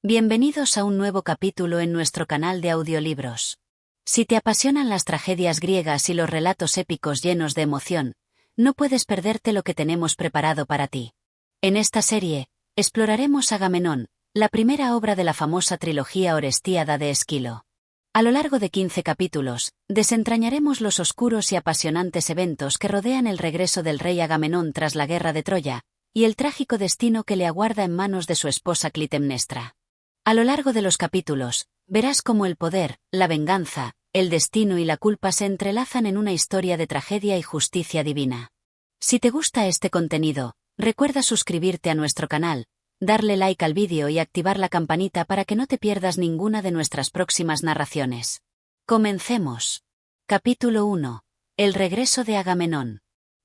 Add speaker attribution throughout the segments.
Speaker 1: Bienvenidos a un nuevo capítulo en nuestro canal de audiolibros. Si te apasionan las tragedias griegas y los relatos épicos llenos de emoción, no puedes perderte lo que tenemos preparado para ti. En esta serie, exploraremos Agamenón, la primera obra de la famosa trilogía Orestíada de Esquilo. A lo largo de 15 capítulos, desentrañaremos los oscuros y apasionantes eventos que rodean el regreso del rey Agamenón tras la guerra de Troya, y el trágico destino que le aguarda en manos de su esposa Clitemnestra. A lo largo de los capítulos, verás cómo el poder, la venganza, el destino y la culpa se entrelazan en una historia de tragedia y justicia divina. Si te gusta este contenido, recuerda suscribirte a nuestro canal, darle like al vídeo y activar la campanita para que no te pierdas ninguna de nuestras próximas narraciones. Comencemos. Capítulo 1. El regreso de Agamenón.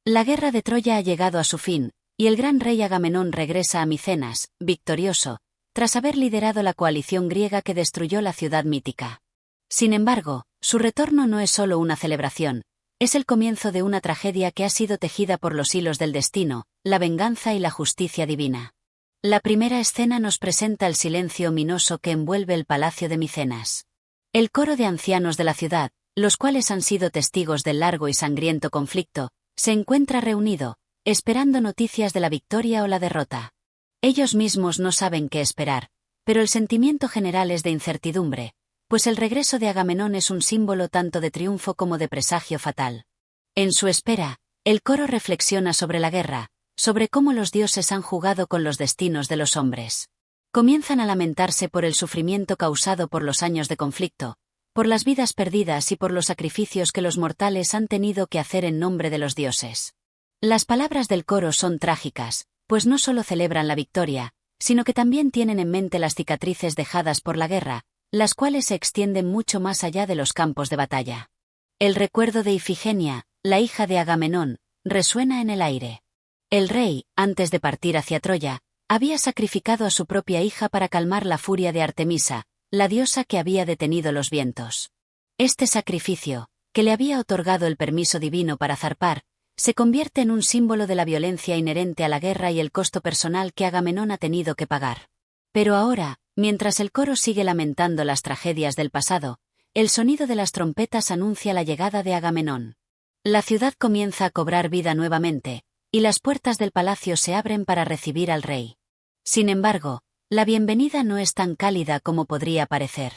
Speaker 1: La guerra de Troya ha llegado a su fin, y el gran rey Agamenón regresa a Micenas, victorioso, tras haber liderado la coalición griega que destruyó la ciudad mítica. Sin embargo, su retorno no es solo una celebración, es el comienzo de una tragedia que ha sido tejida por los hilos del destino, la venganza y la justicia divina. La primera escena nos presenta el silencio ominoso que envuelve el palacio de Micenas. El coro de ancianos de la ciudad, los cuales han sido testigos del largo y sangriento conflicto, se encuentra reunido, esperando noticias de la victoria o la derrota. Ellos mismos no saben qué esperar, pero el sentimiento general es de incertidumbre, pues el regreso de Agamenón es un símbolo tanto de triunfo como de presagio fatal. En su espera, el coro reflexiona sobre la guerra, sobre cómo los dioses han jugado con los destinos de los hombres. Comienzan a lamentarse por el sufrimiento causado por los años de conflicto, por las vidas perdidas y por los sacrificios que los mortales han tenido que hacer en nombre de los dioses. Las palabras del coro son trágicas, pues no solo celebran la victoria, sino que también tienen en mente las cicatrices dejadas por la guerra, las cuales se extienden mucho más allá de los campos de batalla. El recuerdo de Ifigenia, la hija de Agamenón, resuena en el aire. El rey, antes de partir hacia Troya, había sacrificado a su propia hija para calmar la furia de Artemisa, la diosa que había detenido los vientos. Este sacrificio, que le había otorgado el permiso divino para zarpar, se convierte en un símbolo de la violencia inherente a la guerra y el costo personal que Agamenón ha tenido que pagar. Pero ahora, mientras el coro sigue lamentando las tragedias del pasado, el sonido de las trompetas anuncia la llegada de Agamenón. La ciudad comienza a cobrar vida nuevamente, y las puertas del palacio se abren para recibir al rey. Sin embargo, la bienvenida no es tan cálida como podría parecer.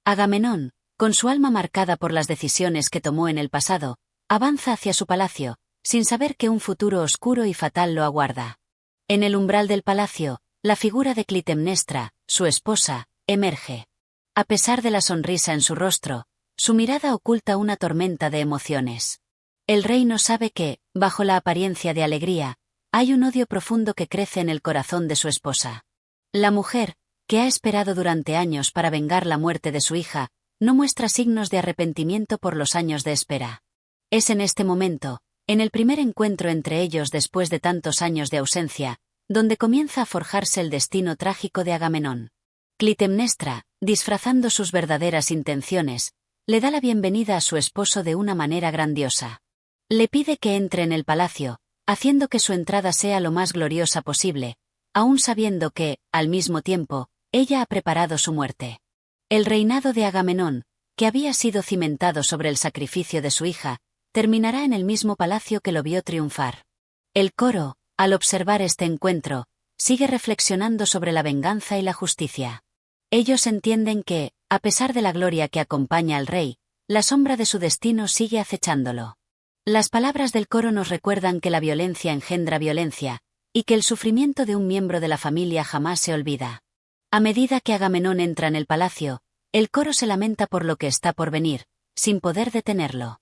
Speaker 1: Agamenón, con su alma marcada por las decisiones que tomó en el pasado, avanza hacia su palacio, sin saber que un futuro oscuro y fatal lo aguarda. En el umbral del palacio, la figura de Clitemnestra, su esposa, emerge. A pesar de la sonrisa en su rostro, su mirada oculta una tormenta de emociones. El rey no sabe que, bajo la apariencia de alegría, hay un odio profundo que crece en el corazón de su esposa. La mujer, que ha esperado durante años para vengar la muerte de su hija, no muestra signos de arrepentimiento por los años de espera. Es en este momento, en el primer encuentro entre ellos después de tantos años de ausencia, donde comienza a forjarse el destino trágico de Agamenón. Clitemnestra, disfrazando sus verdaderas intenciones, le da la bienvenida a su esposo de una manera grandiosa. Le pide que entre en el palacio, haciendo que su entrada sea lo más gloriosa posible, aun sabiendo que, al mismo tiempo, ella ha preparado su muerte. El reinado de Agamenón, que había sido cimentado sobre el sacrificio de su hija, terminará en el mismo palacio que lo vio triunfar. El coro, al observar este encuentro, sigue reflexionando sobre la venganza y la justicia. Ellos entienden que, a pesar de la gloria que acompaña al rey, la sombra de su destino sigue acechándolo. Las palabras del coro nos recuerdan que la violencia engendra violencia, y que el sufrimiento de un miembro de la familia jamás se olvida. A medida que Agamenón entra en el palacio, el coro se lamenta por lo que está por venir, sin poder detenerlo.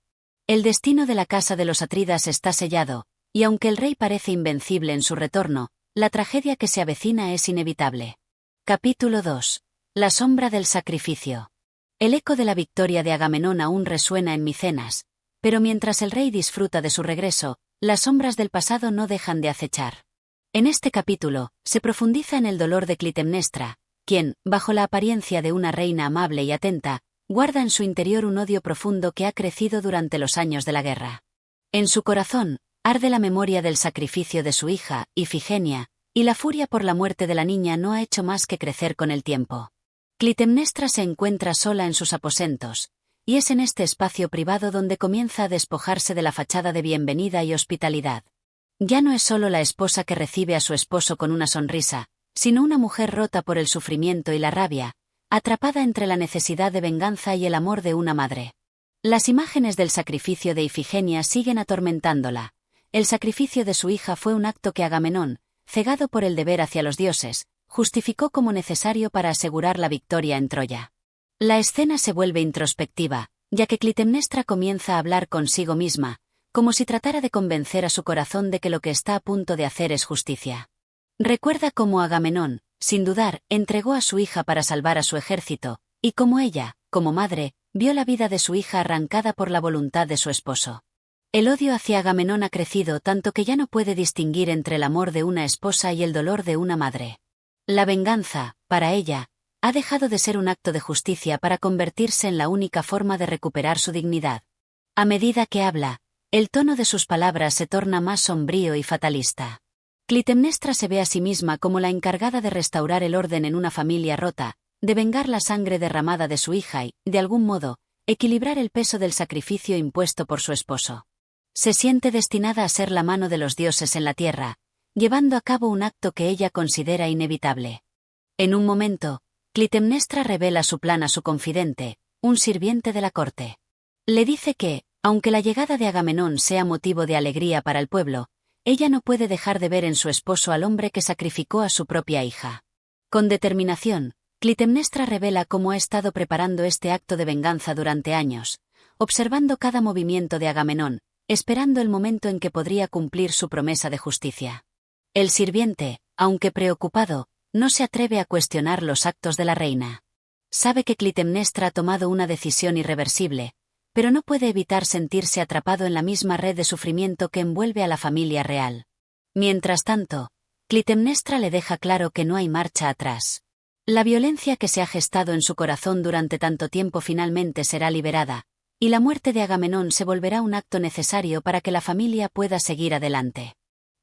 Speaker 1: El destino de la casa de los Atridas está sellado, y aunque el rey parece invencible en su retorno, la tragedia que se avecina es inevitable. Capítulo 2. La sombra del sacrificio. El eco de la victoria de Agamenón aún resuena en Micenas, pero mientras el rey disfruta de su regreso, las sombras del pasado no dejan de acechar. En este capítulo, se profundiza en el dolor de Clitemnestra, quien, bajo la apariencia de una reina amable y atenta, guarda en su interior un odio profundo que ha crecido durante los años de la guerra. En su corazón, arde la memoria del sacrificio de su hija, Ifigenia, Y la furia por la muerte de la niña no ha hecho más que crecer con el tiempo. Clitemnestra se encuentra sola en sus aposentos, y es en este espacio privado donde comienza a despojarse de la fachada de bienvenida y hospitalidad. Ya no es solo la esposa que recibe a su esposo con una sonrisa, sino una mujer rota por el sufrimiento y la rabia, atrapada entre la necesidad de venganza y el amor de una madre. Las imágenes del sacrificio de Ifigenia siguen atormentándola. El sacrificio de su hija fue un acto que Agamenón, cegado por el deber hacia los dioses, justificó como necesario para asegurar la victoria en Troya. La escena se vuelve introspectiva, ya que Clitemnestra comienza a hablar consigo misma, como si tratara de convencer a su corazón de que lo que está a punto de hacer es justicia. Recuerda cómo Agamenón, sin dudar, entregó a su hija para salvar a su ejército, y cómo ella, como madre, vio la vida de su hija arrancada por la voluntad de su esposo. El odio hacia Agamenón ha crecido tanto que ya no puede distinguir entre el amor de una esposa y el dolor de una madre. La venganza, para ella, ha dejado de ser un acto de justicia para convertirse en la única forma de recuperar su dignidad. A medida que habla, el tono de sus palabras se torna más sombrío y fatalista. Clitemnestra se ve a sí misma como la encargada de restaurar el orden en una familia rota, de vengar la sangre derramada de su hija y, de algún modo, equilibrar el peso del sacrificio impuesto por su esposo. Se siente destinada a ser la mano de los dioses en la tierra, llevando a cabo un acto que ella considera inevitable. En un momento, Clitemnestra revela su plan a su confidente, un sirviente de la corte. Le dice que, aunque la llegada de Agamenón sea motivo de alegría para el pueblo, ella no puede dejar de ver en su esposo al hombre que sacrificó a su propia hija. Con determinación, Clitemnestra revela cómo ha estado preparando este acto de venganza durante años, observando cada movimiento de Agamenón, esperando el momento en que podría cumplir su promesa de justicia. El sirviente, aunque preocupado, no se atreve a cuestionar los actos de la reina. Sabe que Clitemnestra ha tomado una decisión irreversible, pero no puede evitar sentirse atrapado en la misma red de sufrimiento que envuelve a la familia real. Mientras tanto, Clitemnestra le deja claro que no hay marcha atrás. La violencia que se ha gestado en su corazón durante tanto tiempo finalmente será liberada, y la muerte de Agamenón se volverá un acto necesario para que la familia pueda seguir adelante.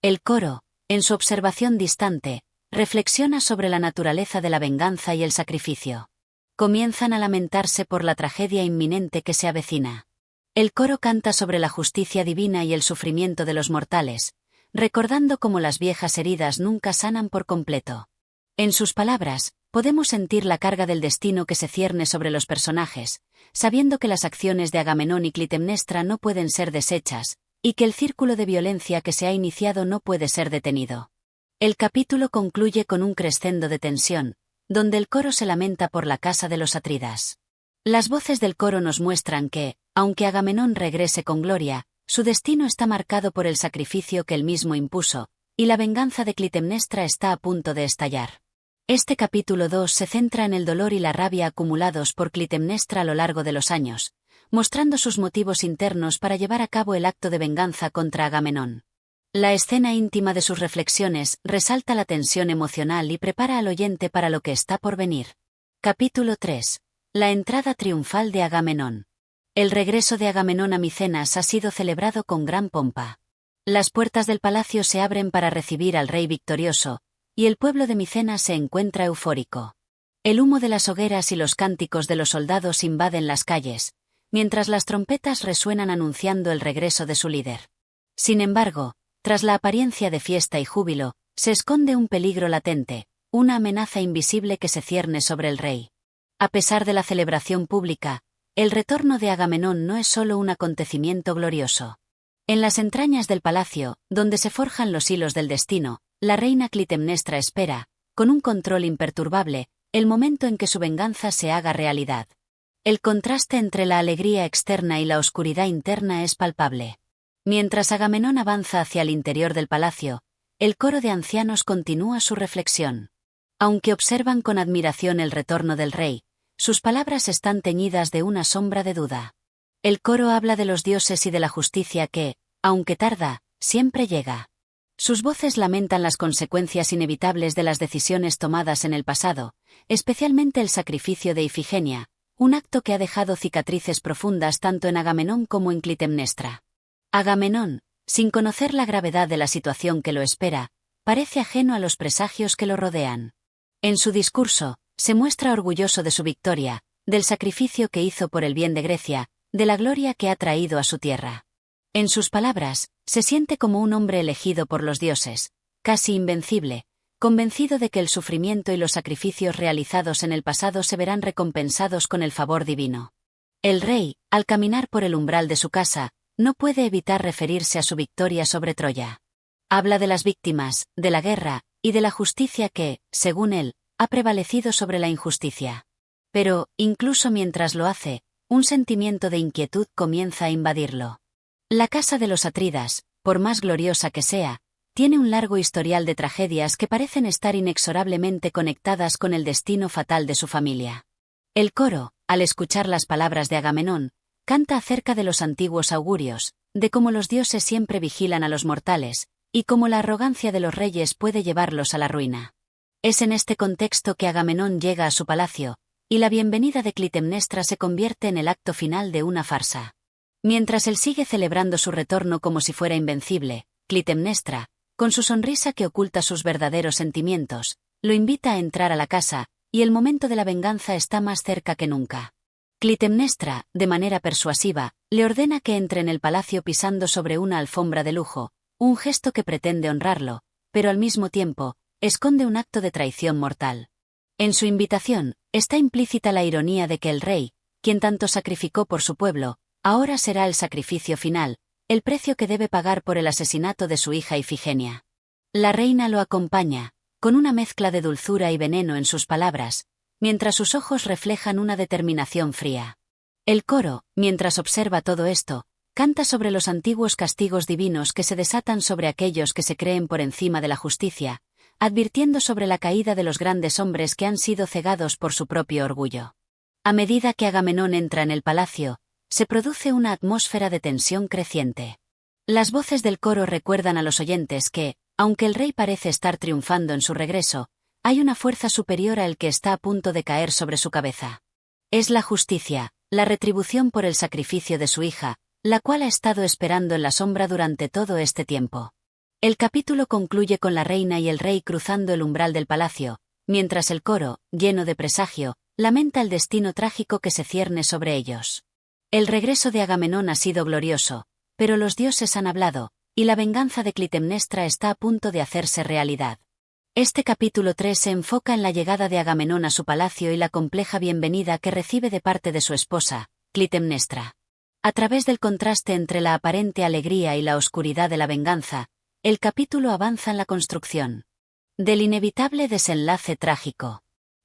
Speaker 1: El coro, en su observación distante, reflexiona sobre la naturaleza de la venganza y el sacrificio. Comienzan a lamentarse por la tragedia inminente que se avecina. El coro canta sobre la justicia divina y el sufrimiento de los mortales, recordando cómo las viejas heridas nunca sanan por completo. En sus palabras, podemos sentir la carga del destino que se cierne sobre los personajes, sabiendo que las acciones de Agamenón y Clitemnestra no pueden ser deshechas, y que el círculo de violencia que se ha iniciado no puede ser detenido. El capítulo concluye con un crescendo de tensión, donde el coro se lamenta por la casa de los Atridas. Las voces del coro nos muestran que, aunque Agamenón regrese con gloria, su destino está marcado por el sacrificio que él mismo impuso, y la venganza de Clitemnestra está a punto de estallar. Este capítulo 2 se centra en el dolor y la rabia acumulados por Clitemnestra a lo largo de los años, mostrando sus motivos internos para llevar a cabo el acto de venganza contra Agamenón. La escena íntima de sus reflexiones resalta la tensión emocional y prepara al oyente para lo que está por venir. Capítulo 3. La entrada triunfal de Agamenón. El regreso de Agamenón a Micenas ha sido celebrado con gran pompa. Las puertas del palacio se abren para recibir al rey victorioso, y el pueblo de Micenas se encuentra eufórico. El humo de las hogueras y los cánticos de los soldados invaden las calles, mientras las trompetas resuenan anunciando el regreso de su líder. Sin embargo, tras la apariencia de fiesta y júbilo, se esconde un peligro latente, una amenaza invisible que se cierne sobre el rey. A pesar de la celebración pública, el retorno de Agamenón no es solo un acontecimiento glorioso. En las entrañas del palacio, donde se forjan los hilos del destino, la reina Clitemnestra espera, con un control imperturbable, el momento en que su venganza se haga realidad. El contraste entre la alegría externa y la oscuridad interna es palpable. Mientras Agamenón avanza hacia el interior del palacio, el coro de ancianos continúa su reflexión. Aunque observan con admiración el retorno del rey, sus palabras están teñidas de una sombra de duda. El coro habla de los dioses y de la justicia que, aunque tarda, siempre llega. Sus voces lamentan las consecuencias inevitables de las decisiones tomadas en el pasado, especialmente el sacrificio de Ifigenia, un acto que ha dejado cicatrices profundas tanto en Agamenón como en Clitemnestra. Agamenón, sin conocer la gravedad de la situación que lo espera, parece ajeno a los presagios que lo rodean. En su discurso, se muestra orgulloso de su victoria, del sacrificio que hizo por el bien de Grecia, de la gloria que ha traído a su tierra. En sus palabras, se siente como un hombre elegido por los dioses, casi invencible, convencido de que el sufrimiento y los sacrificios realizados en el pasado se verán recompensados con el favor divino. El rey, al caminar por el umbral de su casa, no puede evitar referirse a su victoria sobre Troya. Habla de las víctimas, de la guerra, y de la justicia que, según él, ha prevalecido sobre la injusticia. Pero, incluso mientras lo hace, un sentimiento de inquietud comienza a invadirlo. La casa de los Atridas, por más gloriosa que sea, tiene un largo historial de tragedias que parecen estar inexorablemente conectadas con el destino fatal de su familia. El coro, al escuchar las palabras de Agamenón, canta acerca de los antiguos augurios, de cómo los dioses siempre vigilan a los mortales, y cómo la arrogancia de los reyes puede llevarlos a la ruina. Es en este contexto que Agamenón llega a su palacio, y la bienvenida de Clitemnestra se convierte en el acto final de una farsa. Mientras él sigue celebrando su retorno como si fuera invencible, Clitemnestra, con su sonrisa que oculta sus verdaderos sentimientos, lo invita a entrar a la casa, y el momento de la venganza está más cerca que nunca. Clitemnestra, de manera persuasiva, le ordena que entre en el palacio pisando sobre una alfombra de lujo, un gesto que pretende honrarlo, pero al mismo tiempo, esconde un acto de traición mortal. En su invitación, está implícita la ironía de que el rey, quien tanto sacrificó por su pueblo, ahora será el sacrificio final, el precio que debe pagar por el asesinato de su hija Ifigenia. La reina lo acompaña, con una mezcla de dulzura y veneno en sus palabras, mientras sus ojos reflejan una determinación fría. El coro, mientras observa todo esto, canta sobre los antiguos castigos divinos que se desatan sobre aquellos que se creen por encima de la justicia, advirtiendo sobre la caída de los grandes hombres que han sido cegados por su propio orgullo. A medida que Agamenón entra en el palacio, se produce una atmósfera de tensión creciente. Las voces del coro recuerdan a los oyentes que, aunque el rey parece estar triunfando en su regreso, hay una fuerza superior al que está a punto de caer sobre su cabeza. Es la justicia, la retribución por el sacrificio de su hija, la cual ha estado esperando en la sombra durante todo este tiempo. El capítulo concluye con la reina y el rey cruzando el umbral del palacio, mientras el coro, lleno de presagio, lamenta el destino trágico que se cierne sobre ellos. El regreso de Agamenón ha sido glorioso, pero los dioses han hablado, y la venganza de Clitemnestra está a punto de hacerse realidad. Este capítulo 3 se enfoca en la llegada de Agamenón a su palacio y la compleja bienvenida que recibe de parte de su esposa, Clitemnestra. A través del contraste entre la aparente alegría y la oscuridad de la venganza, el capítulo avanza en la construcción del inevitable desenlace trágico.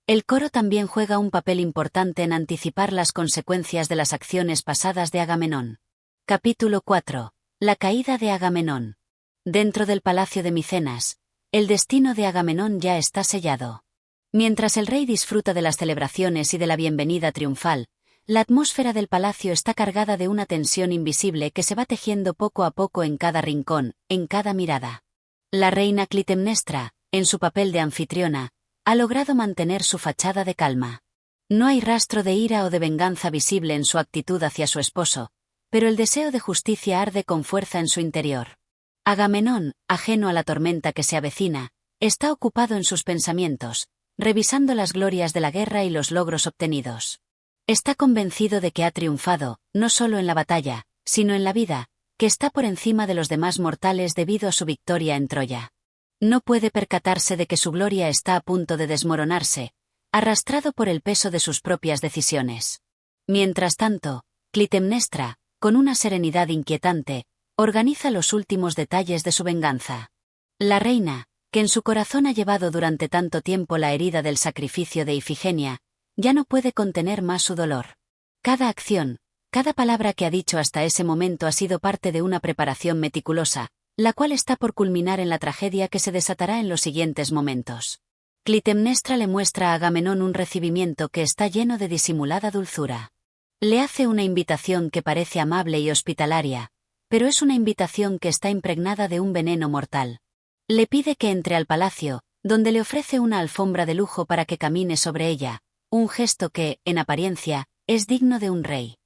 Speaker 1: El coro también juega un papel importante en anticipar las consecuencias de las acciones pasadas de Agamenón. Capítulo 4. La caída de Agamenón. Dentro del palacio de Micenas, el destino de Agamenón ya está sellado. Mientras el rey disfruta de las celebraciones y de la bienvenida triunfal, la atmósfera del palacio está cargada de una tensión invisible que se va tejiendo poco a poco en cada rincón, en cada mirada. La reina Clitemnestra, en su papel de anfitriona, ha logrado mantener su fachada de calma. No hay rastro de ira o de venganza visible en su actitud hacia su esposo, pero el deseo de justicia arde con fuerza en su interior. Agamenón, ajeno a la tormenta que se avecina, está ocupado en sus pensamientos, revisando las glorias de la guerra y los logros obtenidos. Está convencido de que ha triunfado, no solo en la batalla, sino en la vida, que está por encima de los demás mortales debido a su victoria en Troya. No puede percatarse de que su gloria está a punto de desmoronarse, arrastrado por el peso de sus propias decisiones. Mientras tanto, Clitemnestra, con una serenidad inquietante, organiza los últimos detalles de su venganza. La reina, que en su corazón ha llevado durante tanto tiempo la herida del sacrificio de Ifigenia, ya no puede contener más su dolor. Cada acción, cada palabra que ha dicho hasta ese momento ha sido parte de una preparación meticulosa, la cual está por culminar en la tragedia que se desatará en los siguientes momentos. Clitemnestra le muestra a Agamenón un recibimiento que está lleno de disimulada dulzura. Le hace una invitación que parece amable y hospitalaria, pero es una invitación que está impregnada de un veneno mortal. Le pide que entre al palacio, donde le ofrece una alfombra de lujo para que camine sobre ella, un gesto que, en apariencia, es digno de un rey.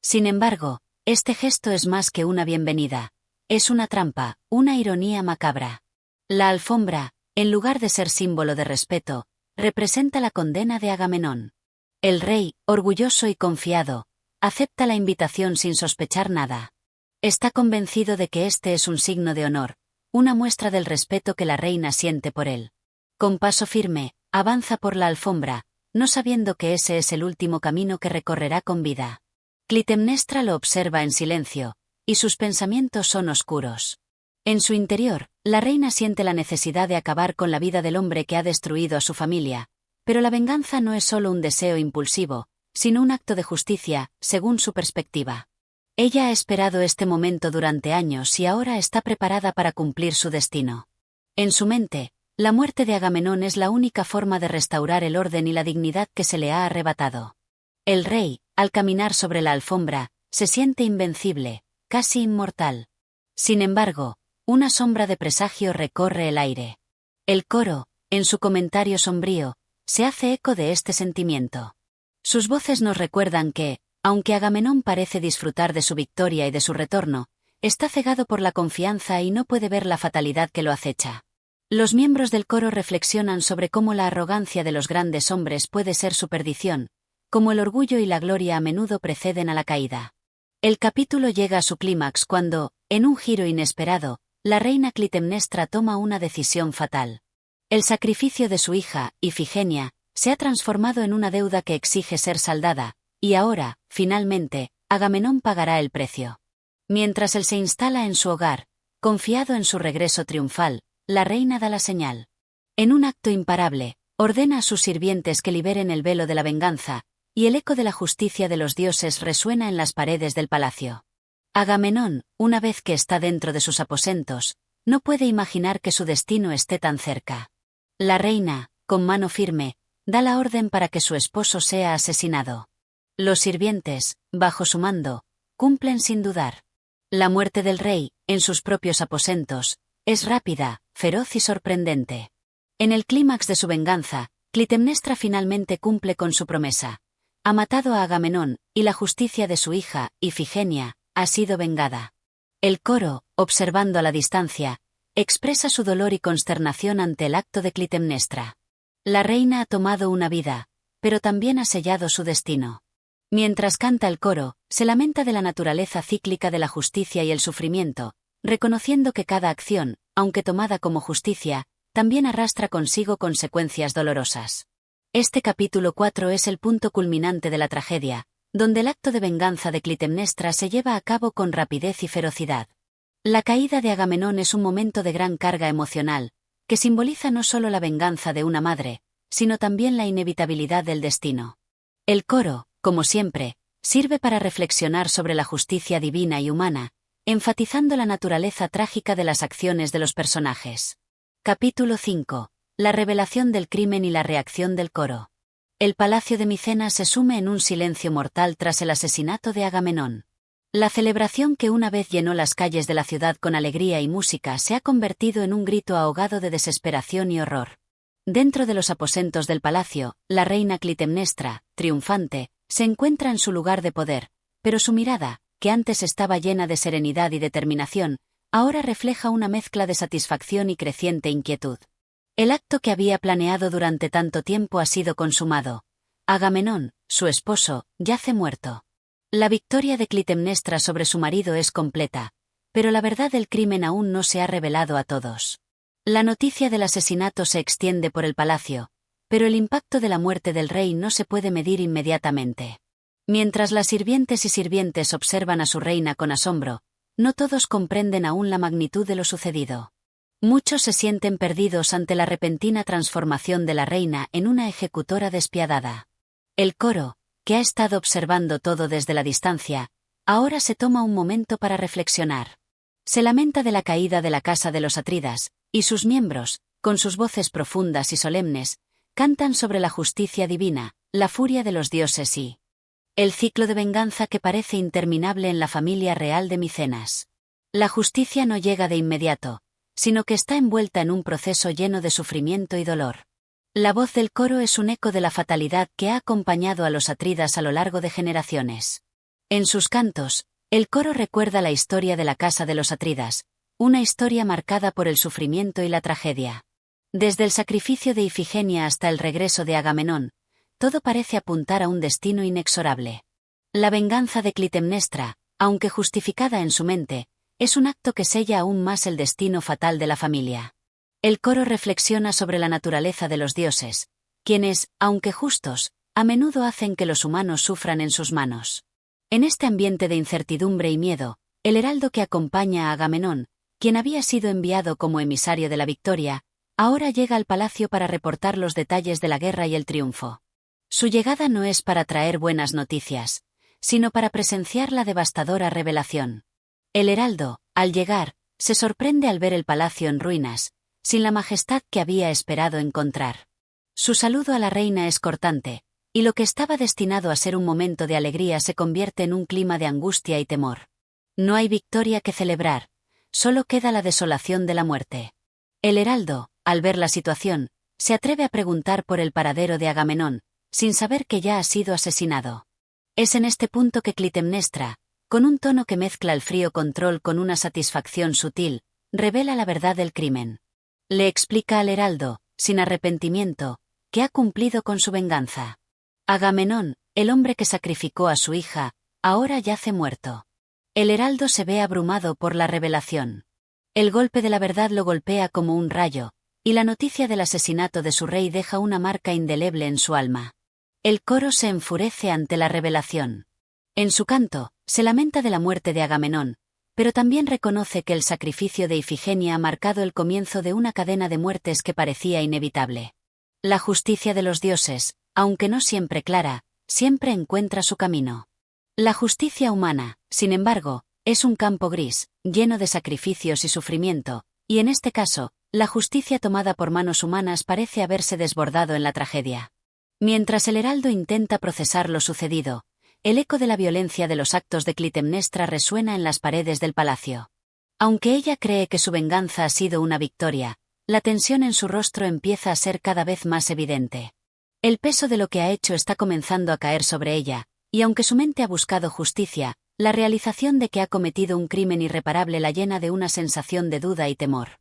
Speaker 1: Sin embargo, este gesto es más que una bienvenida. Es una trampa, una ironía macabra. La alfombra, en lugar de ser símbolo de respeto, representa la condena de Agamenón. El rey, orgulloso y confiado, acepta la invitación sin sospechar nada. Está convencido de que este es un signo de honor, una muestra del respeto que la reina siente por él. Con paso firme, avanza por la alfombra, no sabiendo que ese es el último camino que recorrerá con vida. Clitemnestra lo observa en silencio, y sus pensamientos son oscuros. En su interior, la reina siente la necesidad de acabar con la vida del hombre que ha destruido a su familia, pero la venganza no es solo un deseo impulsivo, sino un acto de justicia, según su perspectiva. Ella ha esperado este momento durante años y ahora está preparada para cumplir su destino. En su mente, la muerte de Agamenón es la única forma de restaurar el orden y la dignidad que se le ha arrebatado. El rey, al caminar sobre la alfombra, se siente invencible, casi inmortal. Sin embargo, una sombra de presagio recorre el aire. El coro, en su comentario sombrío, se hace eco de este sentimiento. Sus voces nos recuerdan que, aunque Agamenón parece disfrutar de su victoria y de su retorno, está cegado por la confianza y no puede ver la fatalidad que lo acecha. Los miembros del coro reflexionan sobre cómo la arrogancia de los grandes hombres puede ser su perdición, como el orgullo y la gloria a menudo preceden a la caída. El capítulo llega a su clímax cuando, en un giro inesperado, la reina Clitemnestra toma una decisión fatal. El sacrificio de su hija, Ifigenia, se ha transformado en una deuda que exige ser saldada, y ahora, finalmente, Agamenón pagará el precio. Mientras él se instala en su hogar, confiado en su regreso triunfal, la reina da la señal. En un acto imparable, ordena a sus sirvientes que liberen el velo de la venganza, y el eco de la justicia de los dioses resuena en las paredes del palacio. Agamenón, una vez que está dentro de sus aposentos, no puede imaginar que su destino esté tan cerca. La reina, con mano firme, da la orden para que su esposo sea asesinado. Los sirvientes, bajo su mando, cumplen sin dudar. La muerte del rey, en sus propios aposentos, es rápida, feroz y sorprendente. En el clímax de su venganza, Clitemnestra finalmente cumple con su promesa. Ha matado a Agamenón, y la justicia de su hija, Ifigenia, ha sido vengada. El coro, observando a la distancia, expresa su dolor y consternación ante el acto de Clitemnestra. La reina ha tomado una vida, pero también ha sellado su destino. Mientras canta el coro, se lamenta de la naturaleza cíclica de la justicia y el sufrimiento, reconociendo que cada acción, aunque tomada como justicia, también arrastra consigo consecuencias dolorosas. Este capítulo 4 es el punto culminante de la tragedia, donde el acto de venganza de Clitemnestra se lleva a cabo con rapidez y ferocidad. La caída de Agamenón es un momento de gran carga emocional, que simboliza no solo la venganza de una madre, sino también la inevitabilidad del destino. El coro, como siempre, sirve para reflexionar sobre la justicia divina y humana, enfatizando la naturaleza trágica de las acciones de los personajes. Capítulo 5. La revelación del crimen y la reacción del coro. El palacio de Micenas se sume en un silencio mortal tras el asesinato de Agamenón. La celebración que una vez llenó las calles de la ciudad con alegría y música se ha convertido en un grito ahogado de desesperación y horror. Dentro de los aposentos del palacio, la reina Clitemnestra, triunfante, se encuentra en su lugar de poder, pero su mirada, que antes estaba llena de serenidad y determinación, ahora refleja una mezcla de satisfacción y creciente inquietud. El acto que había planeado durante tanto tiempo ha sido consumado. Agamenón, su esposo, yace muerto. La victoria de Clitemnestra sobre su marido es completa, pero la verdad del crimen aún no se ha revelado a todos. La noticia del asesinato se extiende por el palacio, pero el impacto de la muerte del rey no se puede medir inmediatamente. Mientras las sirvientes y sirvientes observan a su reina con asombro, no todos comprenden aún la magnitud de lo sucedido. Muchos se sienten perdidos ante la repentina transformación de la reina en una ejecutora despiadada. El coro, que ha estado observando todo desde la distancia, ahora se toma un momento para reflexionar. Se lamenta de la caída de la casa de los Atridas, y sus miembros, con sus voces profundas y solemnes, cantan sobre la justicia divina, la furia de los dioses y el ciclo de venganza que parece interminable en la familia real de Micenas. La justicia no llega de inmediato, sino que está envuelta en un proceso lleno de sufrimiento y dolor. La voz del coro es un eco de la fatalidad que ha acompañado a los Atridas a lo largo de generaciones. En sus cantos, el coro recuerda la historia de la casa de los Atridas, una historia marcada por el sufrimiento y la tragedia. Desde el sacrificio de Ifigenia hasta el regreso de Agamenón, todo parece apuntar a un destino inexorable. La venganza de Clitemnestra, aunque justificada en su mente, es un acto que sella aún más el destino fatal de la familia. El coro reflexiona sobre la naturaleza de los dioses, quienes, aunque justos, a menudo hacen que los humanos sufran en sus manos. En este ambiente de incertidumbre y miedo, el heraldo que acompaña a Agamenón, quien había sido enviado como emisario de la victoria, ahora llega al palacio para reportar los detalles de la guerra y el triunfo. Su llegada no es para traer buenas noticias, sino para presenciar la devastadora revelación. El heraldo, al llegar, se sorprende al ver el palacio en ruinas, sin la majestad que había esperado encontrar. Su saludo a la reina es cortante, y lo que estaba destinado a ser un momento de alegría se convierte en un clima de angustia y temor. No hay victoria que celebrar, solo queda la desolación de la muerte. El heraldo, al ver la situación, se atreve a preguntar por el paradero de Agamenón, sin saber que ya ha sido asesinado. Es en este punto que Clitemnestra, con un tono que mezcla el frío control con una satisfacción sutil, revela la verdad del crimen. Le explica al heraldo, sin arrepentimiento, que ha cumplido con su venganza. Agamenón, el hombre que sacrificó a su hija, ahora yace muerto. El heraldo se ve abrumado por la revelación. El golpe de la verdad lo golpea como un rayo, y la noticia del asesinato de su rey deja una marca indeleble en su alma. El coro se enfurece ante la revelación. En su canto, se lamenta de la muerte de Agamenón, pero también reconoce que el sacrificio de Ifigenia ha marcado el comienzo de una cadena de muertes que parecía inevitable. La justicia de los dioses, aunque no siempre clara, siempre encuentra su camino. La justicia humana, sin embargo, es un campo gris, lleno de sacrificios y sufrimiento, y en este caso, la justicia tomada por manos humanas parece haberse desbordado en la tragedia. Mientras el heraldo intenta procesar lo sucedido, el eco de la violencia de los actos de Clitemnestra resuena en las paredes del palacio. Aunque ella cree que su venganza ha sido una victoria, la tensión en su rostro empieza a ser cada vez más evidente. El peso de lo que ha hecho está comenzando a caer sobre ella, y aunque su mente ha buscado justicia, la realización de que ha cometido un crimen irreparable la llena de una sensación de duda y temor.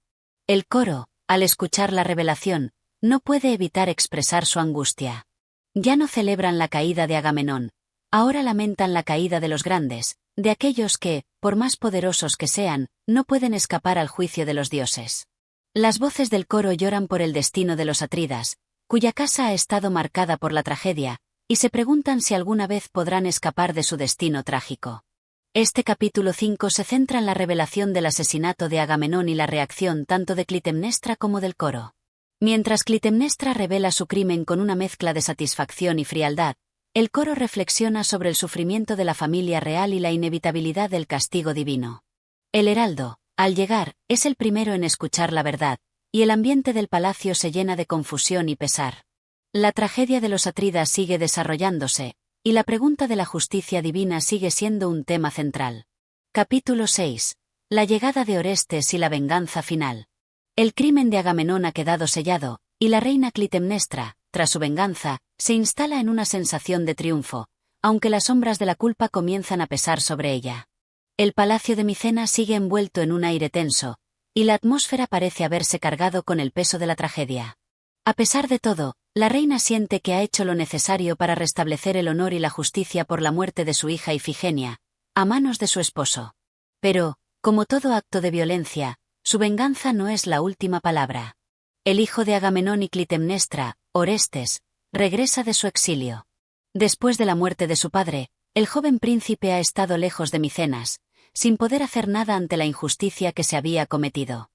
Speaker 1: El coro, al escuchar la revelación, no puede evitar expresar su angustia. Ya no celebran la caída de Agamenón, ahora lamentan la caída de los grandes, de aquellos que, por más poderosos que sean, no pueden escapar al juicio de los dioses. Las voces del coro lloran por el destino de los atridas, cuya casa ha estado marcada por la tragedia, y se preguntan si alguna vez podrán escapar de su destino trágico. Este capítulo 5 se centra en la revelación del asesinato de Agamenón y la reacción tanto de Clitemnestra como del coro. Mientras Clitemnestra revela su crimen con una mezcla de satisfacción y frialdad, el coro reflexiona sobre el sufrimiento de la familia real y la inevitabilidad del castigo divino. El heraldo, al llegar, es el primero en escuchar la verdad, y el ambiente del palacio se llena de confusión y pesar. La tragedia de los atridas sigue desarrollándose, y la pregunta de la justicia divina sigue siendo un tema central. Capítulo 6. La llegada de Orestes y la venganza final. El crimen de Agamenón ha quedado sellado, y la reina Clitemnestra, tras su venganza, se instala en una sensación de triunfo, aunque las sombras de la culpa comienzan a pesar sobre ella. El palacio de Micenas sigue envuelto en un aire tenso, y la atmósfera parece haberse cargado con el peso de la tragedia. A pesar de todo, la reina siente que ha hecho lo necesario para restablecer el honor y la justicia por la muerte de su hija Ifigenia, a manos de su esposo. Pero, como todo acto de violencia, su venganza no es la última palabra. El hijo de Agamenón y Clitemnestra, Orestes, regresa de su exilio. Después de la muerte de su padre, el joven príncipe ha estado lejos de Micenas, sin poder hacer nada ante la injusticia que se había cometido.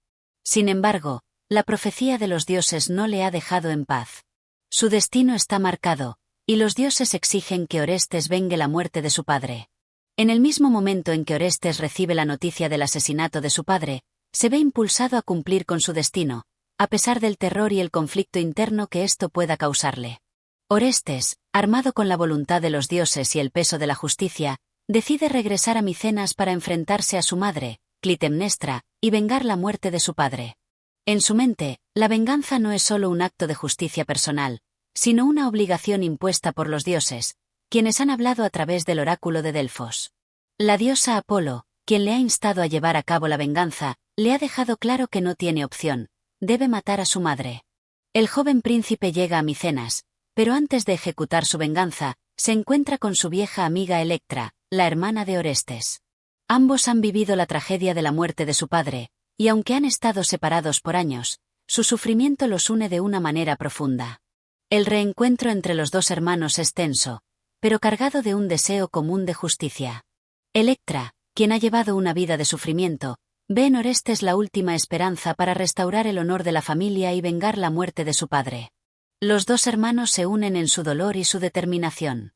Speaker 1: Sin embargo, la profecía de los dioses no le ha dejado en paz. Su destino está marcado, y los dioses exigen que Orestes vengue la muerte de su padre. En el mismo momento en que Orestes recibe la noticia del asesinato de su padre, se ve impulsado a cumplir con su destino, a pesar del terror y el conflicto interno que esto pueda causarle. Orestes, armado con la voluntad de los dioses y el peso de la justicia, decide regresar a Micenas para enfrentarse a su madre, Clitemnestra, y vengar la muerte de su padre. En su mente, la venganza no es solo un acto de justicia personal, sino una obligación impuesta por los dioses, quienes han hablado a través del oráculo de Delfos. La diosa Apolo, quien le ha instado a llevar a cabo la venganza, le ha dejado claro que no tiene opción, debe matar a su madre. El joven príncipe llega a Micenas, pero antes de ejecutar su venganza, se encuentra con su vieja amiga Electra, la hermana de Orestes. Ambos han vivido la tragedia de la muerte de su padre, y aunque han estado separados por años, su sufrimiento los une de una manera profunda. El reencuentro entre los dos hermanos es tenso, pero cargado de un deseo común de justicia. Electra, quien ha llevado una vida de sufrimiento, ve en Orestes la última esperanza para restaurar el honor de la familia y vengar la muerte de su padre. Los dos hermanos se unen en su dolor y su determinación.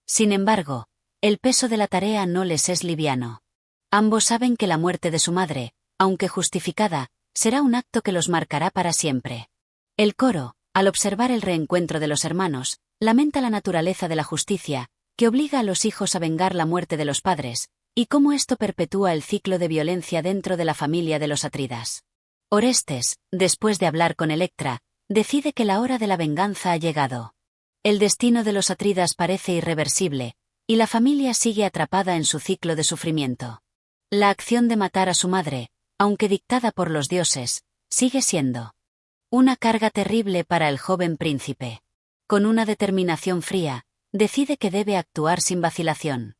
Speaker 1: Sin embargo, el peso de la tarea no les es liviano. Ambos saben que la muerte de su madre, aunque justificada, será un acto que los marcará para siempre. El coro, al observar el reencuentro de los hermanos, lamenta la naturaleza de la justicia, que obliga a los hijos a vengar la muerte de los padres, y cómo esto perpetúa el ciclo de violencia dentro de la familia de los Atridas. Orestes, después de hablar con Electra, decide que la hora de la venganza ha llegado. El destino de los Atridas parece irreversible, y la familia sigue atrapada en su ciclo de sufrimiento. La acción de matar a su madre, aunque dictada por los dioses, sigue siendo una carga terrible para el joven príncipe. Con una determinación fría, decide que debe actuar sin vacilación.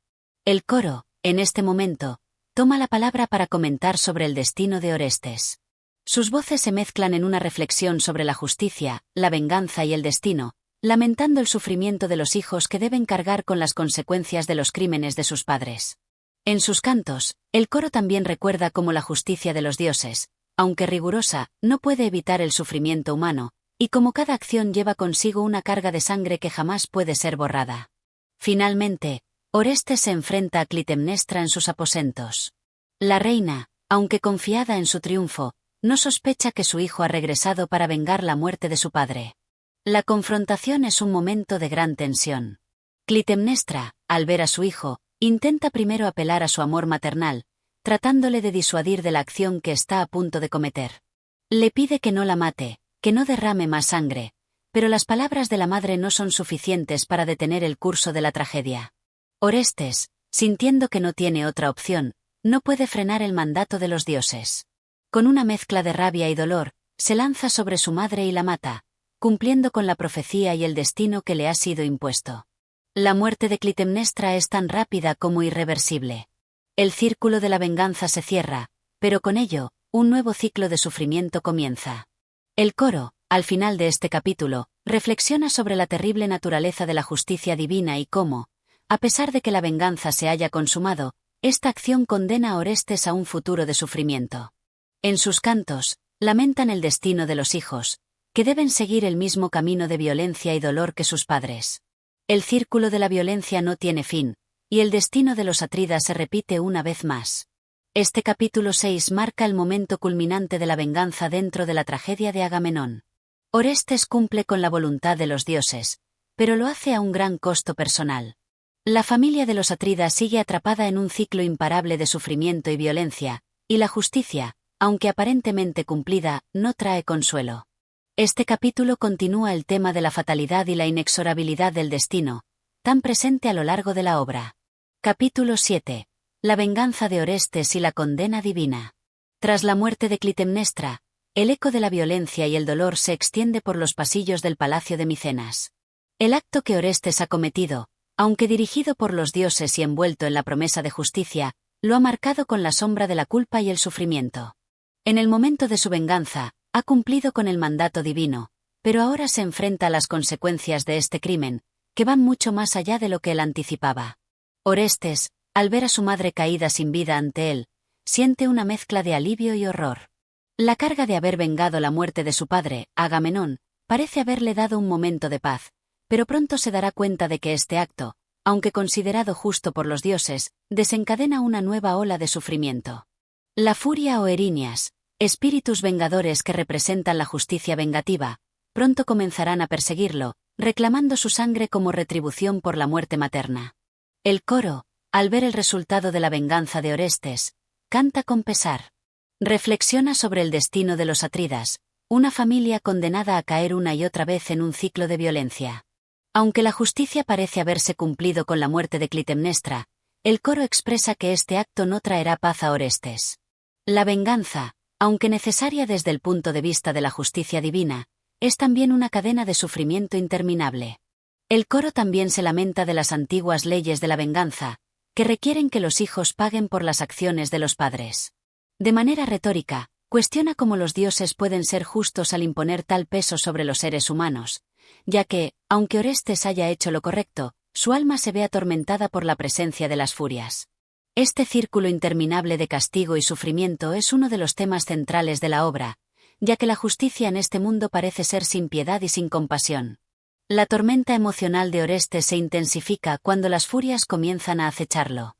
Speaker 1: El coro, en este momento, toma la palabra para comentar sobre el destino de Orestes. Sus voces se mezclan en una reflexión sobre la justicia, la venganza y el destino, lamentando el sufrimiento de los hijos que deben cargar con las consecuencias de los crímenes de sus padres. En sus cantos, el coro también recuerda cómo la justicia de los dioses, aunque rigurosa, no puede evitar el sufrimiento humano, y cómo cada acción lleva consigo una carga de sangre que jamás puede ser borrada. Finalmente, Orestes se enfrenta a Clitemnestra en sus aposentos. La reina, aunque confiada en su triunfo, no sospecha que su hijo ha regresado para vengar la muerte de su padre. La confrontación es un momento de gran tensión. Clitemnestra, al ver a su hijo, intenta primero apelar a su amor maternal, tratándole de disuadir de la acción que está a punto de cometer. Le pide que no la mate, que no derrame más sangre, pero las palabras de la madre no son suficientes para detener el curso de la tragedia. Orestes, sintiendo que no tiene otra opción, no puede frenar el mandato de los dioses. Con una mezcla de rabia y dolor, se lanza sobre su madre y la mata, cumpliendo con la profecía y el destino que le ha sido impuesto. La muerte de Clitemnestra es tan rápida como irreversible. El círculo de la venganza se cierra, pero con ello, un nuevo ciclo de sufrimiento comienza. El coro, al final de este capítulo, reflexiona sobre la terrible naturaleza de la justicia divina y cómo, a pesar de que la venganza se haya consumado, esta acción condena a Orestes a un futuro de sufrimiento. En sus cantos, lamentan el destino de los hijos, que deben seguir el mismo camino de violencia y dolor que sus padres. El círculo de la violencia no tiene fin, y el destino de los Atridas se repite una vez más. Este capítulo 6 marca el momento culminante de la venganza dentro de la tragedia de Agamenón. Orestes cumple con la voluntad de los dioses, pero lo hace a un gran costo personal. La familia de los Atridas sigue atrapada en un ciclo imparable de sufrimiento y violencia, y la justicia, aunque aparentemente cumplida, no trae consuelo. Este capítulo continúa el tema de la fatalidad y la inexorabilidad del destino, tan presente a lo largo de la obra. Capítulo 7. La venganza de Orestes y la condena divina. Tras la muerte de Clitemnestra, el eco de la violencia y el dolor se extiende por los pasillos del palacio de Micenas. El acto que Orestes ha cometido, aunque dirigido por los dioses y envuelto en la promesa de justicia, lo ha marcado con la sombra de la culpa y el sufrimiento. En el momento de su venganza, ha cumplido con el mandato divino, pero ahora se enfrenta a las consecuencias de este crimen, que van mucho más allá de lo que él anticipaba. Orestes, al ver a su madre caída sin vida ante él, siente una mezcla de alivio y horror. La carga de haber vengado la muerte de su padre, Agamenón, parece haberle dado un momento de paz, pero pronto se dará cuenta de que este acto, aunque considerado justo por los dioses, desencadena una nueva ola de sufrimiento. La furia o erinias, espíritus vengadores que representan la justicia vengativa, pronto comenzarán a perseguirlo, reclamando su sangre como retribución por la muerte materna. El coro, al ver el resultado de la venganza de Orestes, canta con pesar. Reflexiona sobre el destino de los Atridas, una familia condenada a caer una y otra vez en un ciclo de violencia. Aunque la justicia parece haberse cumplido con la muerte de Clitemnestra, el coro expresa que este acto no traerá paz a Orestes. La venganza, aunque necesaria desde el punto de vista de la justicia divina, es también una cadena de sufrimiento interminable. El coro también se lamenta de las antiguas leyes de la venganza, que requieren que los hijos paguen por las acciones de los padres. De manera retórica, cuestiona cómo los dioses pueden ser justos al imponer tal peso sobre los seres humanos, ya que, aunque Orestes haya hecho lo correcto, su alma se ve atormentada por la presencia de las furias. Este círculo interminable de castigo y sufrimiento es uno de los temas centrales de la obra, ya que la justicia en este mundo parece ser sin piedad y sin compasión. La tormenta emocional de Orestes se intensifica cuando las furias comienzan a acecharlo.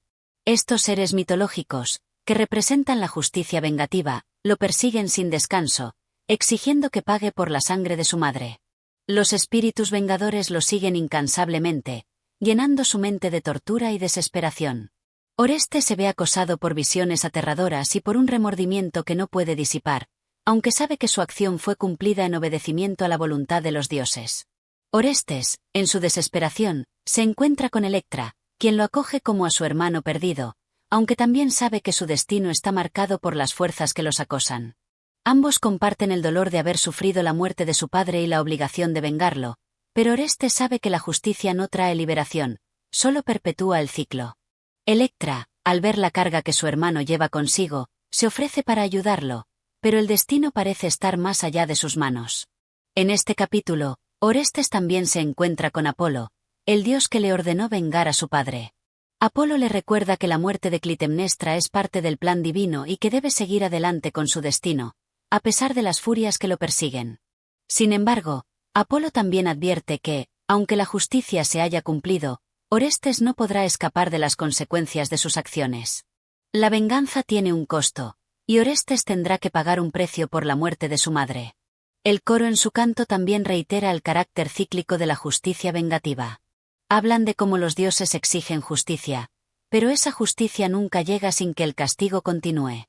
Speaker 1: Estos seres mitológicos, que representan la justicia vengativa, lo persiguen sin descanso, exigiendo que pague por la sangre de su madre. Los espíritus vengadores lo siguen incansablemente, llenando su mente de tortura y desesperación. Orestes se ve acosado por visiones aterradoras y por un remordimiento que no puede disipar, aunque sabe que su acción fue cumplida en obedecimiento a la voluntad de los dioses. Orestes, en su desesperación, se encuentra con Electra, quien lo acoge como a su hermano perdido, aunque también sabe que su destino está marcado por las fuerzas que los acosan. Ambos comparten el dolor de haber sufrido la muerte de su padre y la obligación de vengarlo, pero Orestes sabe que la justicia no trae liberación, solo perpetúa el ciclo. Electra, al ver la carga que su hermano lleva consigo, se ofrece para ayudarlo, pero el destino parece estar más allá de sus manos. En este capítulo, Orestes también se encuentra con Apolo, el dios que le ordenó vengar a su padre. Apolo le recuerda que la muerte de Clitemnestra es parte del plan divino y que debe seguir adelante con su destino, a pesar de las furias que lo persiguen. Sin embargo, Apolo también advierte que, aunque la justicia se haya cumplido, Orestes no podrá escapar de las consecuencias de sus acciones. La venganza tiene un costo, y Orestes tendrá que pagar un precio por la muerte de su madre. El coro en su canto también reitera el carácter cíclico de la justicia vengativa. Hablan de cómo los dioses exigen justicia, pero esa justicia nunca llega sin que el castigo continúe.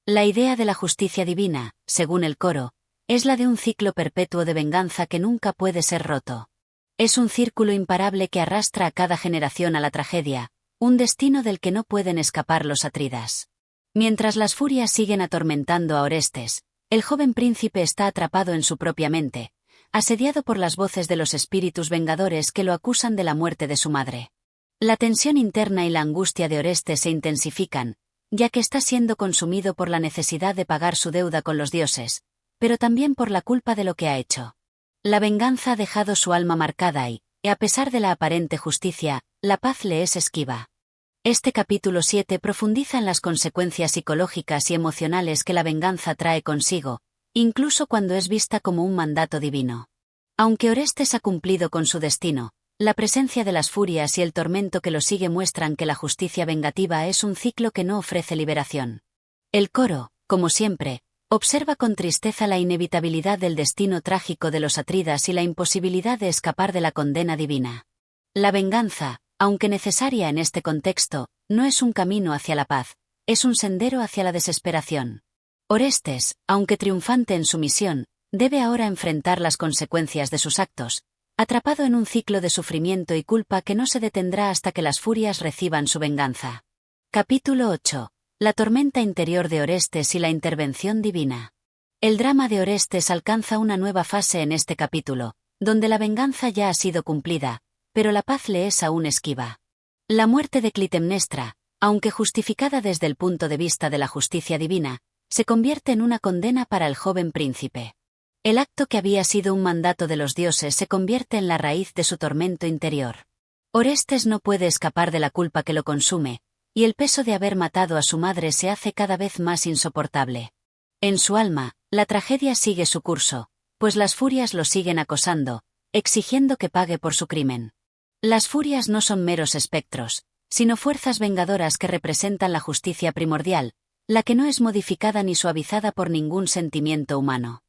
Speaker 1: La idea de la justicia divina, según el coro, es la de un ciclo perpetuo de venganza que nunca puede ser roto. Es un círculo imparable que arrastra a cada generación a la tragedia, un destino del que no pueden escapar los atridas. Mientras las furias siguen atormentando a Orestes, el joven príncipe está atrapado en su propia mente, asediado por las voces de los espíritus vengadores que lo acusan de la muerte de su madre. La tensión interna y la angustia de Orestes se intensifican, ya que está siendo consumido por la necesidad de pagar su deuda con los dioses, pero también por la culpa de lo que ha hecho. La venganza ha dejado su alma marcada y, a pesar de la aparente justicia, la paz le es esquiva. Este capítulo 7 profundiza en las consecuencias psicológicas y emocionales que la venganza trae consigo, incluso cuando es vista como un mandato divino. Aunque Orestes ha cumplido con su destino, la presencia de las furias y el tormento que lo sigue muestran que la justicia vengativa es un ciclo que no ofrece liberación. El coro, como siempre, observa con tristeza la inevitabilidad del destino trágico de los atridas y la imposibilidad de escapar de la condena divina. La venganza, aunque necesaria en este contexto, no es un camino hacia la paz, es un sendero hacia la desesperación. Orestes, aunque triunfante en su misión, debe ahora enfrentar las consecuencias de sus actos, atrapado en un ciclo de sufrimiento y culpa que no se detendrá hasta que las furias reciban su venganza. Capítulo 8. La tormenta interior de Orestes y la intervención divina. El drama de Orestes alcanza una nueva fase en este capítulo, donde la venganza ya ha sido cumplida, pero la paz le es aún esquiva. La muerte de Clitemnestra, aunque justificada desde el punto de vista de la justicia divina, se convierte en una condena para el joven príncipe. El acto que había sido un mandato de los dioses se convierte en la raíz de su tormento interior. Orestes no puede escapar de la culpa que lo consume, y el peso de haber matado a su madre se hace cada vez más insoportable. En su alma, la tragedia sigue su curso, pues las furias lo siguen acosando, exigiendo que pague por su crimen. Las furias no son meros espectros, sino fuerzas vengadoras que representan la justicia primordial, la que no es modificada ni suavizada por ningún sentimiento humano.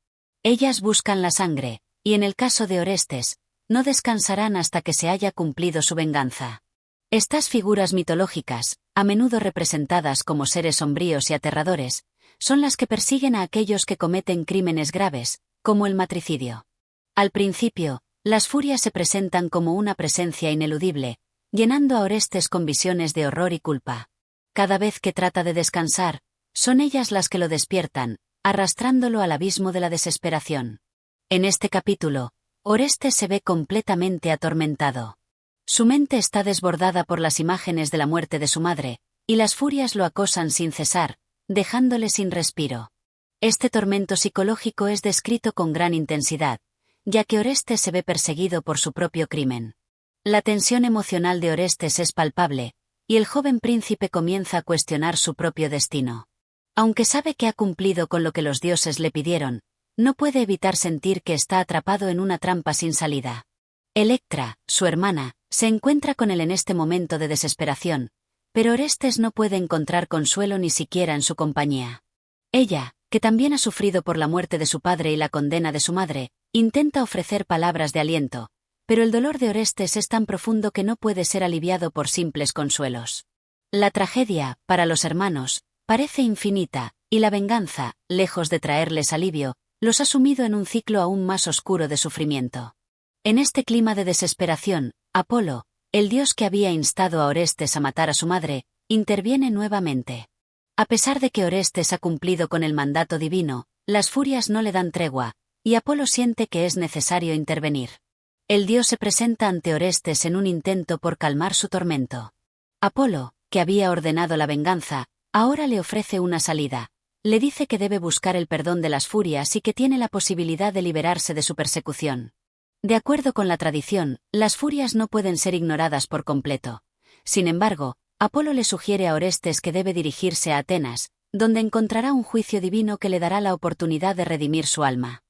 Speaker 1: Ellas buscan la sangre, y en el caso de Orestes, no descansarán hasta que se haya cumplido su venganza. Estas figuras mitológicas, a menudo representadas como seres sombríos y aterradores, son las que persiguen a aquellos que cometen crímenes graves, como el matricidio. Al principio, las furias se presentan como una presencia ineludible, llenando a Orestes con visiones de horror y culpa. Cada vez que trata de descansar, son ellas las que lo despiertan, arrastrándolo al abismo de la desesperación. En este capítulo, Orestes se ve completamente atormentado. Su mente está desbordada por las imágenes de la muerte de su madre, y las furias lo acosan sin cesar, dejándole sin respiro. Este tormento psicológico es descrito con gran intensidad, ya que Orestes se ve perseguido por su propio crimen. La tensión emocional de Orestes es palpable, y el joven príncipe comienza a cuestionar su propio destino. Aunque sabe que ha cumplido con lo que los dioses le pidieron, no puede evitar sentir que está atrapado en una trampa sin salida. Electra, su hermana, se encuentra con él en este momento de desesperación, pero Orestes no puede encontrar consuelo ni siquiera en su compañía. Ella, que también ha sufrido por la muerte de su padre y la condena de su madre, intenta ofrecer palabras de aliento, pero el dolor de Orestes es tan profundo que no puede ser aliviado por simples consuelos. La tragedia, para los hermanos, parece infinita, y la venganza, lejos de traerles alivio, los ha sumido en un ciclo aún más oscuro de sufrimiento. En este clima de desesperación, Apolo, el dios que había instado a Orestes a matar a su madre, interviene nuevamente. A pesar de que Orestes ha cumplido con el mandato divino, las furias no le dan tregua, y Apolo siente que es necesario intervenir. El dios se presenta ante Orestes en un intento por calmar su tormento. Apolo, que había ordenado la venganza, ahora le ofrece una salida. Le dice que debe buscar el perdón de las furias y que tiene la posibilidad de liberarse de su persecución. De acuerdo con la tradición, las furias no pueden ser ignoradas por completo. Sin embargo, Apolo le sugiere a Orestes que debe dirigirse a Atenas, donde encontrará un juicio divino que le dará la oportunidad de redimir su alma.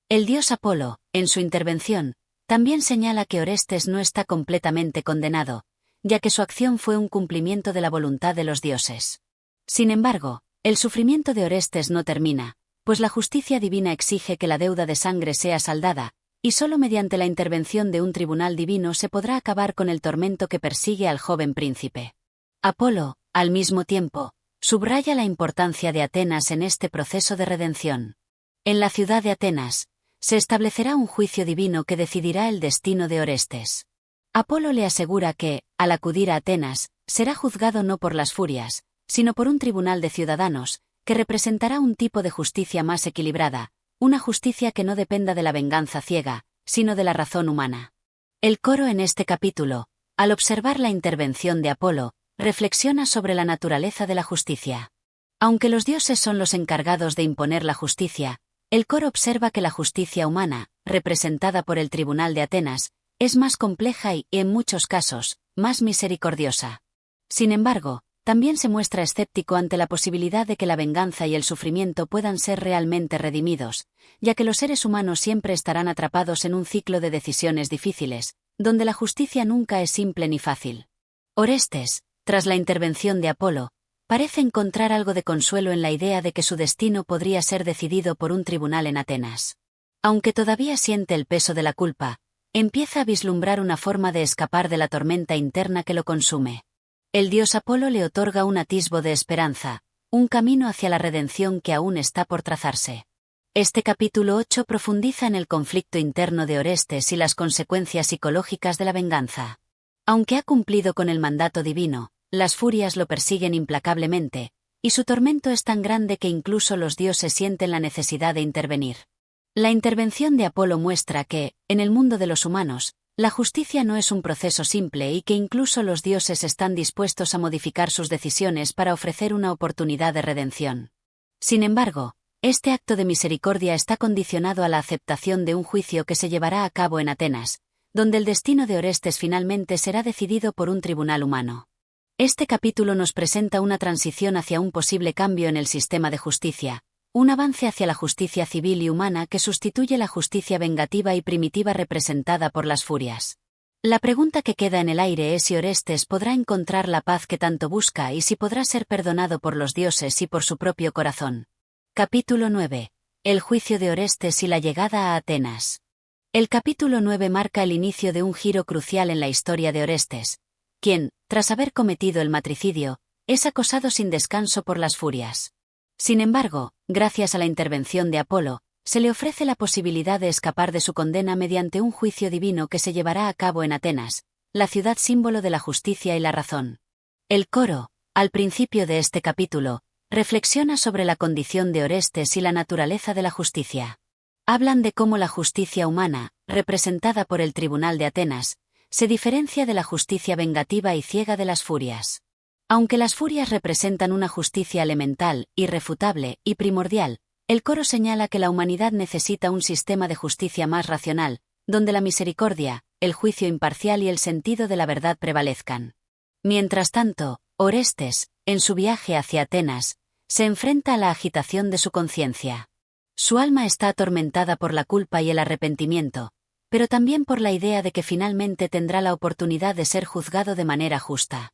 Speaker 1: El dios Apolo, en su intervención, también señala que Orestes no está completamente condenado, ya que su acción fue un cumplimiento de la voluntad de los dioses. Sin embargo, el sufrimiento de Orestes no termina, pues la justicia divina exige que la deuda de sangre sea saldada, y solo mediante la intervención de un tribunal divino se podrá acabar con el tormento que persigue al joven príncipe. Apolo, al mismo tiempo, subraya la importancia de Atenas en este proceso de redención. En la ciudad de Atenas, se establecerá un juicio divino que decidirá el destino de Orestes. Apolo le asegura que, al acudir a Atenas, será juzgado no por las furias, sino por un tribunal de ciudadanos, que representará un tipo de justicia más equilibrada, una justicia que no dependa de la venganza ciega, sino de la razón humana. El coro en este capítulo, al observar la intervención de Apolo, reflexiona sobre la naturaleza de la justicia. Aunque los dioses son los encargados de imponer la justicia, el coro observa que la justicia humana, representada por el Tribunal de Atenas, es más compleja y, en muchos casos, más misericordiosa. Sin embargo, también se muestra escéptico ante la posibilidad de que la venganza y el sufrimiento puedan ser realmente redimidos, ya que los seres humanos siempre estarán atrapados en un ciclo de decisiones difíciles, donde la justicia nunca es simple ni fácil. Orestes, tras la intervención de Apolo, parece encontrar algo de consuelo en la idea de que su destino podría ser decidido por un tribunal en Atenas. Aunque todavía siente el peso de la culpa, empieza a vislumbrar una forma de escapar de la tormenta interna que lo consume. El dios Apolo le otorga un atisbo de esperanza, un camino hacia la redención que aún está por trazarse. Este capítulo 8 profundiza en el conflicto interno de Orestes y las consecuencias psicológicas de la venganza. Aunque ha cumplido con el mandato divino, las furias lo persiguen implacablemente, y su tormento es tan grande que incluso los dioses sienten la necesidad de intervenir. La intervención de Apolo muestra que, en el mundo de los humanos, la justicia no es un proceso simple y que incluso los dioses están dispuestos a modificar sus decisiones para ofrecer una oportunidad de redención. Sin embargo, este acto de misericordia está condicionado a la aceptación de un juicio que se llevará a cabo en Atenas, donde el destino de Orestes finalmente será decidido por un tribunal humano. Este capítulo nos presenta una transición hacia un posible cambio en el sistema de justicia, un avance hacia la justicia civil y humana que sustituye la justicia vengativa y primitiva representada por las furias. La pregunta que queda en el aire es si Orestes podrá encontrar la paz que tanto busca y si podrá ser perdonado por los dioses y por su propio corazón. Capítulo 9. El juicio de Orestes y la llegada a Atenas. El capítulo 9 marca el inicio de un giro crucial en la historia de Orestes, quien, tras haber cometido el matricidio, es acosado sin descanso por las furias. Sin embargo, gracias a la intervención de Apolo, se le ofrece la posibilidad de escapar de su condena mediante un juicio divino que se llevará a cabo en Atenas, la ciudad símbolo de la justicia y la razón. El coro, al principio de este capítulo, reflexiona sobre la condición de Orestes y la naturaleza de la justicia. Hablan de cómo la justicia humana, representada por el Tribunal de Atenas, se diferencia de la justicia vengativa y ciega de las furias. Aunque las furias representan una justicia elemental, irrefutable y primordial, el coro señala que la humanidad necesita un sistema de justicia más racional, donde la misericordia, el juicio imparcial y el sentido de la verdad prevalezcan. Mientras tanto, Orestes, en su viaje hacia Atenas, se enfrenta a la agitación de su conciencia. Su alma está atormentada por la culpa y el arrepentimiento, pero también por la idea de que finalmente tendrá la oportunidad de ser juzgado de manera justa.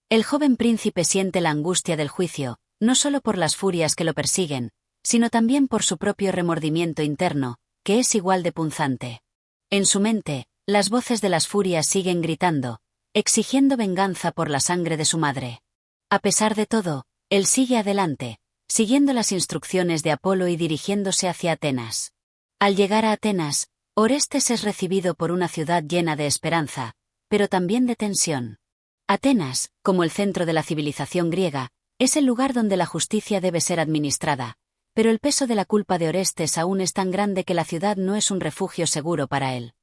Speaker 1: El joven príncipe siente la angustia del juicio, no solo por las furias que lo persiguen, sino también por su propio remordimiento interno, que es igual de punzante. En su mente, las voces de las furias siguen gritando, exigiendo venganza por la sangre de su madre. A pesar de todo, él sigue adelante, siguiendo las instrucciones de Apolo y dirigiéndose hacia Atenas. Al llegar a Atenas, Orestes es recibido por una ciudad llena de esperanza, pero también de tensión. Atenas, como el centro de la civilización griega, es el lugar donde la justicia debe ser administrada, pero el peso de la culpa de Orestes aún es tan grande que la ciudad no es un refugio seguro para él.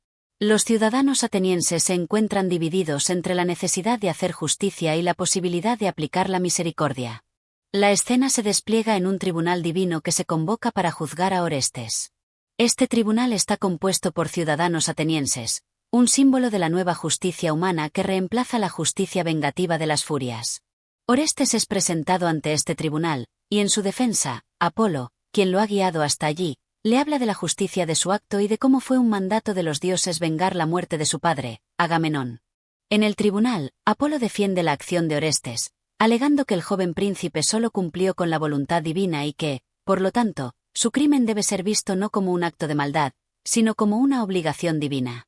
Speaker 1: Los ciudadanos atenienses se encuentran divididos entre la necesidad de hacer justicia y la posibilidad de aplicar la misericordia. La escena se despliega en un tribunal divino que se convoca para juzgar a Orestes. Este tribunal está compuesto por ciudadanos atenienses, un símbolo de la nueva justicia humana que reemplaza la justicia vengativa de las furias. Orestes es presentado ante este tribunal, y en su defensa, Apolo, quien lo ha guiado hasta allí, le habla de la justicia de su acto y de cómo fue un mandato de los dioses vengar la muerte de su padre, Agamenón. En el tribunal, Apolo defiende la acción de Orestes, alegando que el joven príncipe solo cumplió con la voluntad divina y que, por lo tanto, su crimen debe ser visto no como un acto de maldad, sino como una obligación divina.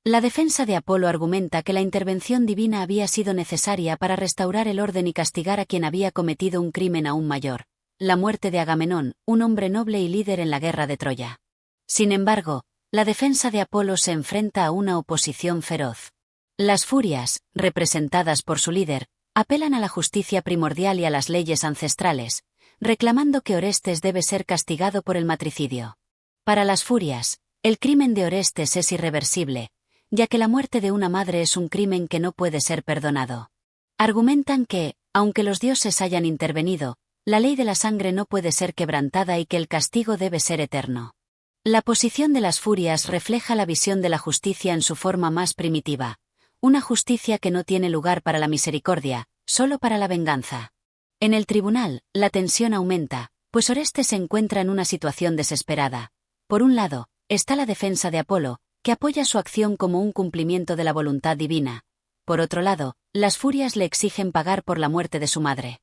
Speaker 1: La defensa de Apolo argumenta que la intervención divina había sido necesaria para restaurar el orden y castigar a quien había cometido un crimen aún mayor, la muerte de Agamenón, un hombre noble y líder en la guerra de Troya. Sin embargo, la defensa de Apolo se enfrenta a una oposición feroz. Las furias, representadas por su líder, apelan a la justicia primordial y a las leyes ancestrales, reclamando que Orestes debe ser castigado por el matricidio. Para las furias, el crimen de Orestes es irreversible, ya que la muerte de una madre es un crimen que no puede ser perdonado. Argumentan que, aunque los dioses hayan intervenido, la ley de la sangre no puede ser quebrantada y que el castigo debe ser eterno. La posición de las furias refleja la visión de la justicia en su forma más primitiva, una justicia que no tiene lugar para la misericordia, solo para la venganza. En el tribunal, la tensión aumenta, pues Orestes se encuentra en una situación desesperada. Por un lado, está la defensa de Apolo, que apoya su acción como un cumplimiento de la voluntad divina. Por otro lado, las furias le exigen pagar por la muerte de su madre.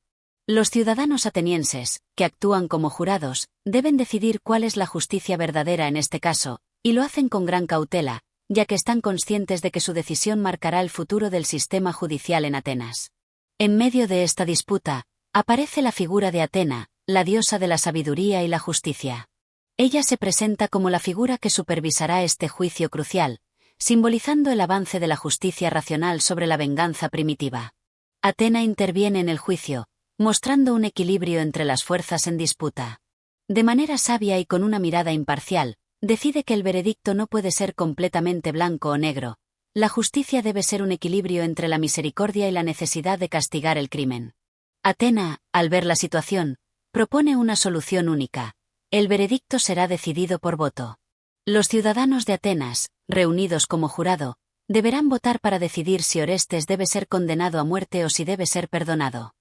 Speaker 1: Los ciudadanos atenienses, que actúan como jurados, deben decidir cuál es la justicia verdadera en este caso, y lo hacen con gran cautela, ya que están conscientes de que su decisión marcará el futuro del sistema judicial en Atenas. En medio de esta disputa, aparece la figura de Atena, la diosa de la sabiduría y la justicia. Ella se presenta como la figura que supervisará este juicio crucial, simbolizando el avance de la justicia racional sobre la venganza primitiva. Atena interviene en el juicio, mostrando un equilibrio entre las fuerzas en disputa. De manera sabia y con una mirada imparcial, decide que el veredicto no puede ser completamente blanco o negro. La justicia debe ser un equilibrio entre la misericordia y la necesidad de castigar el crimen. Atena, al ver la situación, propone una solución única. El veredicto será decidido por voto. Los ciudadanos de Atenas, reunidos como jurado, deberán votar para decidir si Orestes debe ser condenado a muerte o si debe ser perdonado.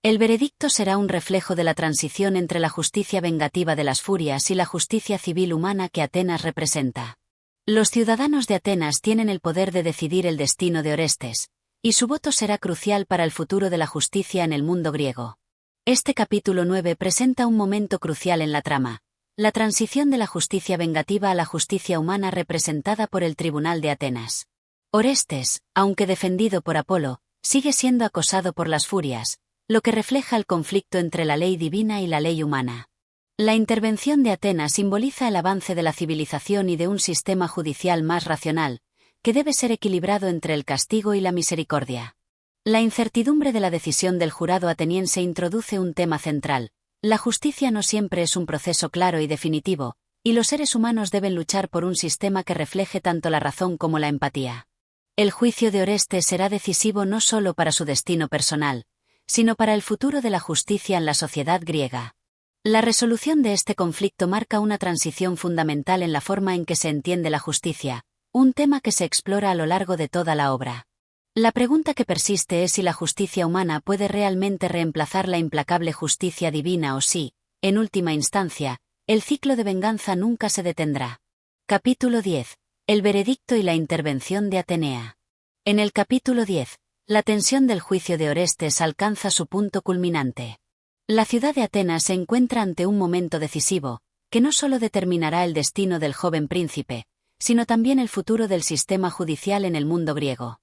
Speaker 1: El veredicto será un reflejo de la transición entre la justicia vengativa de las furias y la justicia civil humana que Atenas representa. Los ciudadanos de Atenas tienen el poder de decidir el destino de Orestes, y su voto será crucial para el futuro de la justicia en el mundo griego. Este capítulo 9 presenta un momento crucial en la trama, la transición de la justicia vengativa a la justicia humana representada por el Tribunal de Atenas. Orestes, aunque defendido por Apolo, sigue siendo acosado por las furias, lo que refleja el conflicto entre la ley divina y la ley humana. La intervención de Atenas simboliza el avance de la civilización y de un sistema judicial más racional, que debe ser equilibrado entre el castigo y la misericordia. La incertidumbre de la decisión del jurado ateniense introduce un tema central. La justicia no siempre es un proceso claro y definitivo, y los seres humanos deben luchar por un sistema que refleje tanto la razón como la empatía. El juicio de Orestes será decisivo no solo para su destino personal, sino para el futuro de la justicia en la sociedad griega. La resolución de este conflicto marca una transición fundamental en la forma en que se entiende la justicia, un tema que se explora a lo largo de toda la obra. La pregunta que persiste es si la justicia humana puede realmente reemplazar la implacable justicia divina o si, en última instancia, el ciclo de venganza nunca se detendrá. Capítulo 10. El veredicto y la intervención de Atenea. En el capítulo 10, la tensión del juicio de Orestes alcanza su punto culminante. La ciudad de Atenas se encuentra ante un momento decisivo, que no solo determinará el destino del joven príncipe, sino también el futuro del sistema judicial en el mundo griego.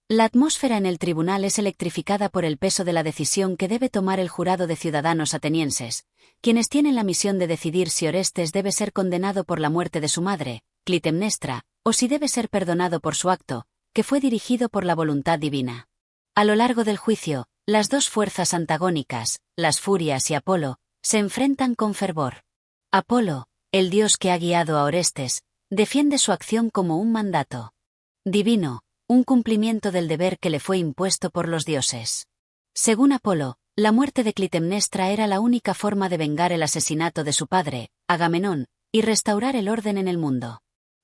Speaker 1: La atmósfera en el tribunal es electrificada por el peso de la decisión que debe tomar el jurado de ciudadanos atenienses, quienes tienen la misión de decidir si Orestes debe ser condenado por la muerte de su madre, Clitemnestra, o si debe ser perdonado por su acto, que fue dirigido por la voluntad divina. A lo largo del juicio, las dos fuerzas antagónicas, las Furias y Apolo, se enfrentan con fervor. Apolo, el dios que ha guiado a Orestes, defiende su acción como un mandato divino, un cumplimiento del deber que le fue impuesto por los dioses. Según Apolo, la muerte de Clitemnestra era la única forma de vengar el asesinato de su padre, Agamenón, y restaurar el orden en el mundo.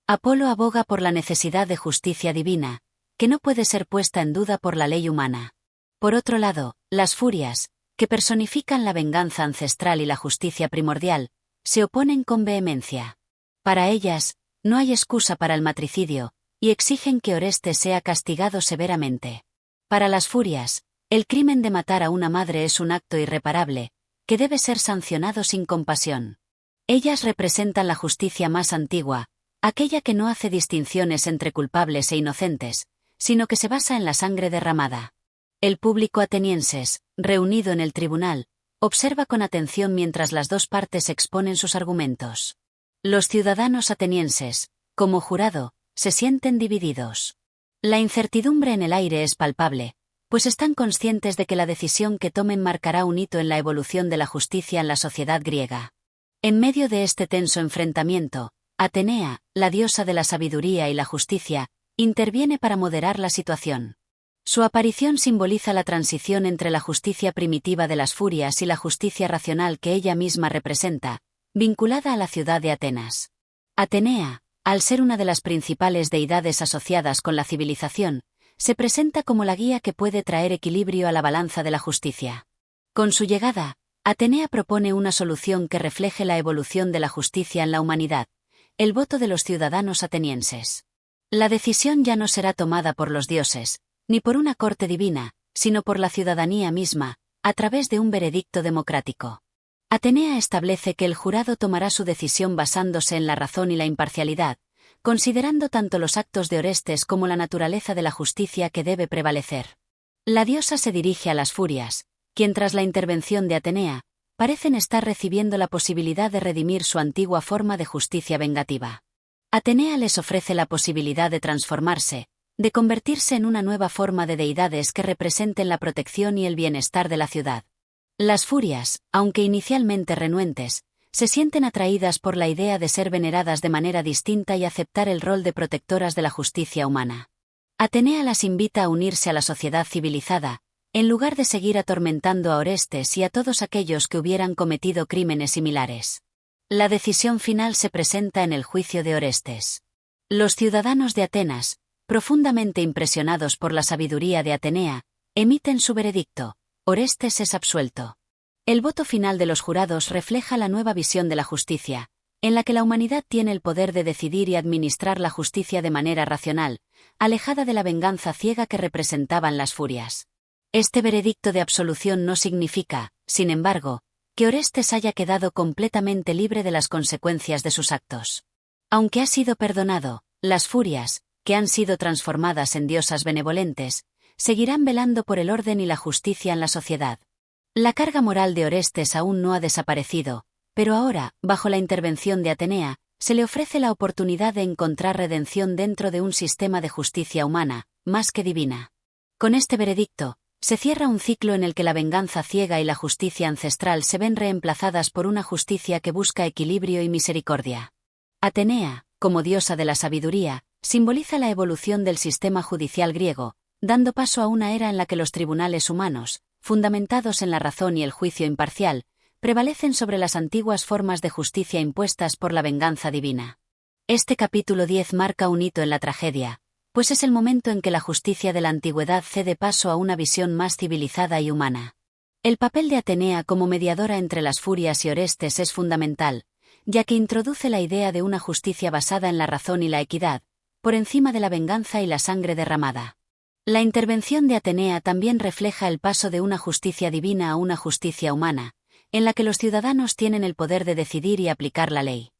Speaker 1: Apolo aboga por la necesidad de justicia divina, que no puede ser puesta en duda por la ley humana. Por otro lado, las Furias, que personifican la venganza ancestral y la justicia primordial, se oponen con vehemencia. Para ellas, no hay excusa para el matricidio, y exigen que Orestes sea castigado severamente. Para las Furias, el crimen de matar a una madre es un acto irreparable, que debe ser sancionado sin compasión. Ellas representan la justicia más antigua, aquella que no hace distinciones entre culpables e inocentes, sino que se basa en la sangre derramada. El público atenienses, reunido en el tribunal, observa con atención mientras las dos partes exponen sus argumentos. Los ciudadanos atenienses, como jurado, se sienten divididos. La incertidumbre en el aire es palpable, pues están conscientes de que la decisión que tomen marcará un hito en la evolución de la justicia en la sociedad griega. En medio de este tenso enfrentamiento, Atenea, la diosa de la sabiduría y la justicia, interviene para moderar la situación. Su aparición simboliza la transición entre la justicia primitiva de las Furias y la justicia racional que ella misma representa, vinculada a la ciudad de Atenas. Atenea, al ser una de las principales deidades asociadas con la civilización, se presenta como la guía que puede traer equilibrio a la balanza de la justicia. Con su llegada, Atenea propone una solución que refleje la evolución de la justicia en la humanidad, el voto de los ciudadanos atenienses. La decisión ya no será tomada por los dioses, ni por una corte divina, sino por la ciudadanía misma, a través de un veredicto democrático. Atenea establece que el jurado tomará su decisión basándose en la razón y la imparcialidad, considerando tanto los actos de Orestes como la naturaleza de la justicia que debe prevalecer. La diosa se dirige a las Furias, quien tras la intervención de Atenea, parecen estar recibiendo la posibilidad de redimir su antigua forma de justicia vengativa. Atenea les ofrece la posibilidad de transformarse, de convertirse en una nueva forma de deidades que representen la protección y el bienestar de la ciudad. Las Furias, aunque inicialmente renuentes, se sienten atraídas por la idea de ser veneradas de manera distinta y aceptar el rol de protectoras de la justicia humana. Atenea las invita a unirse a la sociedad civilizada, en lugar de seguir atormentando a Orestes y a todos aquellos que hubieran cometido crímenes similares. La decisión final se presenta en el juicio de Orestes. Los ciudadanos de Atenas, profundamente impresionados por la sabiduría de Atenea, emiten su veredicto: Orestes es absuelto. El voto final de los jurados refleja la nueva visión de la justicia, en la que la humanidad tiene el poder de decidir y administrar la justicia de manera racional, alejada de la venganza ciega que representaban las Furias. Este veredicto de absolución no significa, sin embargo, que Orestes haya quedado completamente libre de las consecuencias de sus actos. Aunque ha sido perdonado, las Furias, que han sido transformadas en diosas benevolentes, seguirán velando por el orden y la justicia en la sociedad. La carga moral de Orestes aún no ha desaparecido, pero ahora, bajo la intervención de Atenea, se le ofrece la oportunidad de encontrar redención dentro de un sistema de justicia humana, más que divina. Con este veredicto, se cierra un ciclo en el que la venganza ciega y la justicia ancestral se ven reemplazadas por una justicia que busca equilibrio y misericordia. Atenea, como diosa de la sabiduría, simboliza la evolución del sistema judicial griego, dando paso a una era en la que los tribunales humanos, fundamentados en la razón y el juicio imparcial, prevalecen sobre las antiguas formas de justicia impuestas por la venganza divina. Este capítulo 10 marca un hito en la tragedia, pues es el momento en que la justicia de la antigüedad cede paso a una visión más civilizada y humana. El papel de Atenea como mediadora entre las Furias y Orestes es fundamental, ya que introduce la idea de una justicia basada en la razón y la equidad, por encima de la venganza y la sangre derramada. La intervención de Atenea también refleja el paso de una justicia divina a una justicia humana, en la que los ciudadanos tienen el poder de decidir y aplicar la ley.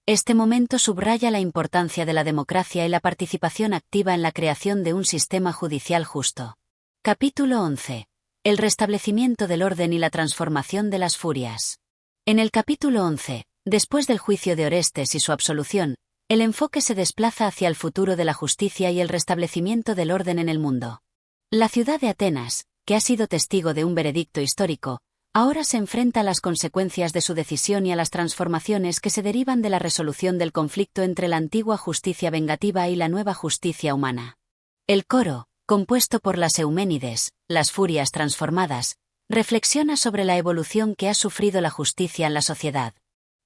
Speaker 1: Este momento subraya la importancia de la democracia y la participación activa en la creación de un sistema judicial justo. Capítulo 11. El restablecimiento del orden y la transformación de las Furias. En el capítulo 11, después del juicio de Orestes y su absolución, el enfoque se desplaza hacia el futuro de la justicia y el restablecimiento del orden en el mundo. La ciudad de Atenas, que ha sido testigo de un veredicto histórico, ahora se enfrenta a las consecuencias de su decisión y a las transformaciones que se derivan de la resolución del conflicto entre la antigua justicia vengativa y la nueva justicia humana. El coro, compuesto por las Euménides, las Furias transformadas, reflexiona sobre la evolución que ha sufrido la justicia en la sociedad.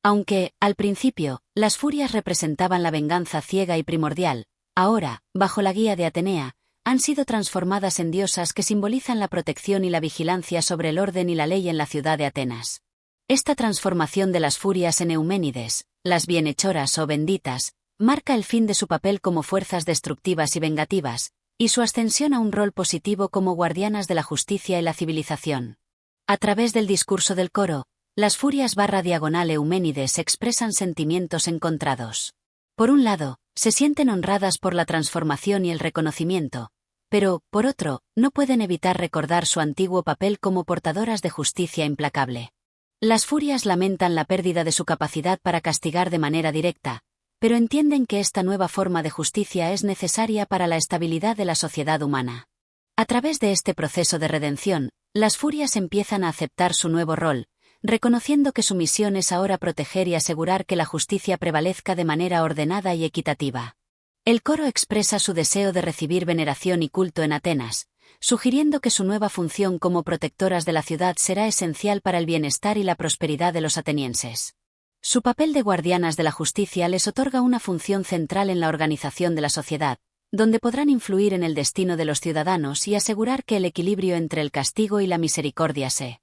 Speaker 1: Aunque, al principio, las Furias representaban la venganza ciega y primordial, ahora, bajo la guía de Atenea, han sido transformadas en diosas que simbolizan la protección y la vigilancia sobre el orden y la ley en la ciudad de Atenas. Esta transformación de las Furias en Euménides, las bienhechoras o benditas, marca el fin de su papel como fuerzas destructivas y vengativas, y su ascensión a un rol positivo como guardianas de la justicia y la civilización. A través del discurso del coro, las Furias /Euménides expresan sentimientos encontrados. Por un lado, se sienten honradas por la transformación y el reconocimiento, pero, por otro, no pueden evitar recordar su antiguo papel como portadoras de justicia implacable. Las Furias lamentan la pérdida de su capacidad para castigar de manera directa, pero entienden que esta nueva forma de justicia es necesaria para la estabilidad de la sociedad humana. A través de este proceso de redención, las Furias empiezan a aceptar su nuevo rol, reconociendo que su misión es ahora proteger y asegurar que la justicia prevalezca de manera ordenada y equitativa. El coro expresa su deseo de recibir veneración y culto en Atenas, sugiriendo que su nueva función como protectoras de la ciudad será esencial para el bienestar y la prosperidad de los atenienses. Su papel de guardianas de la justicia les otorga una función central en la organización de la sociedad, donde podrán influir en el destino de los ciudadanos y asegurar que el equilibrio entre el castigo y la misericordia se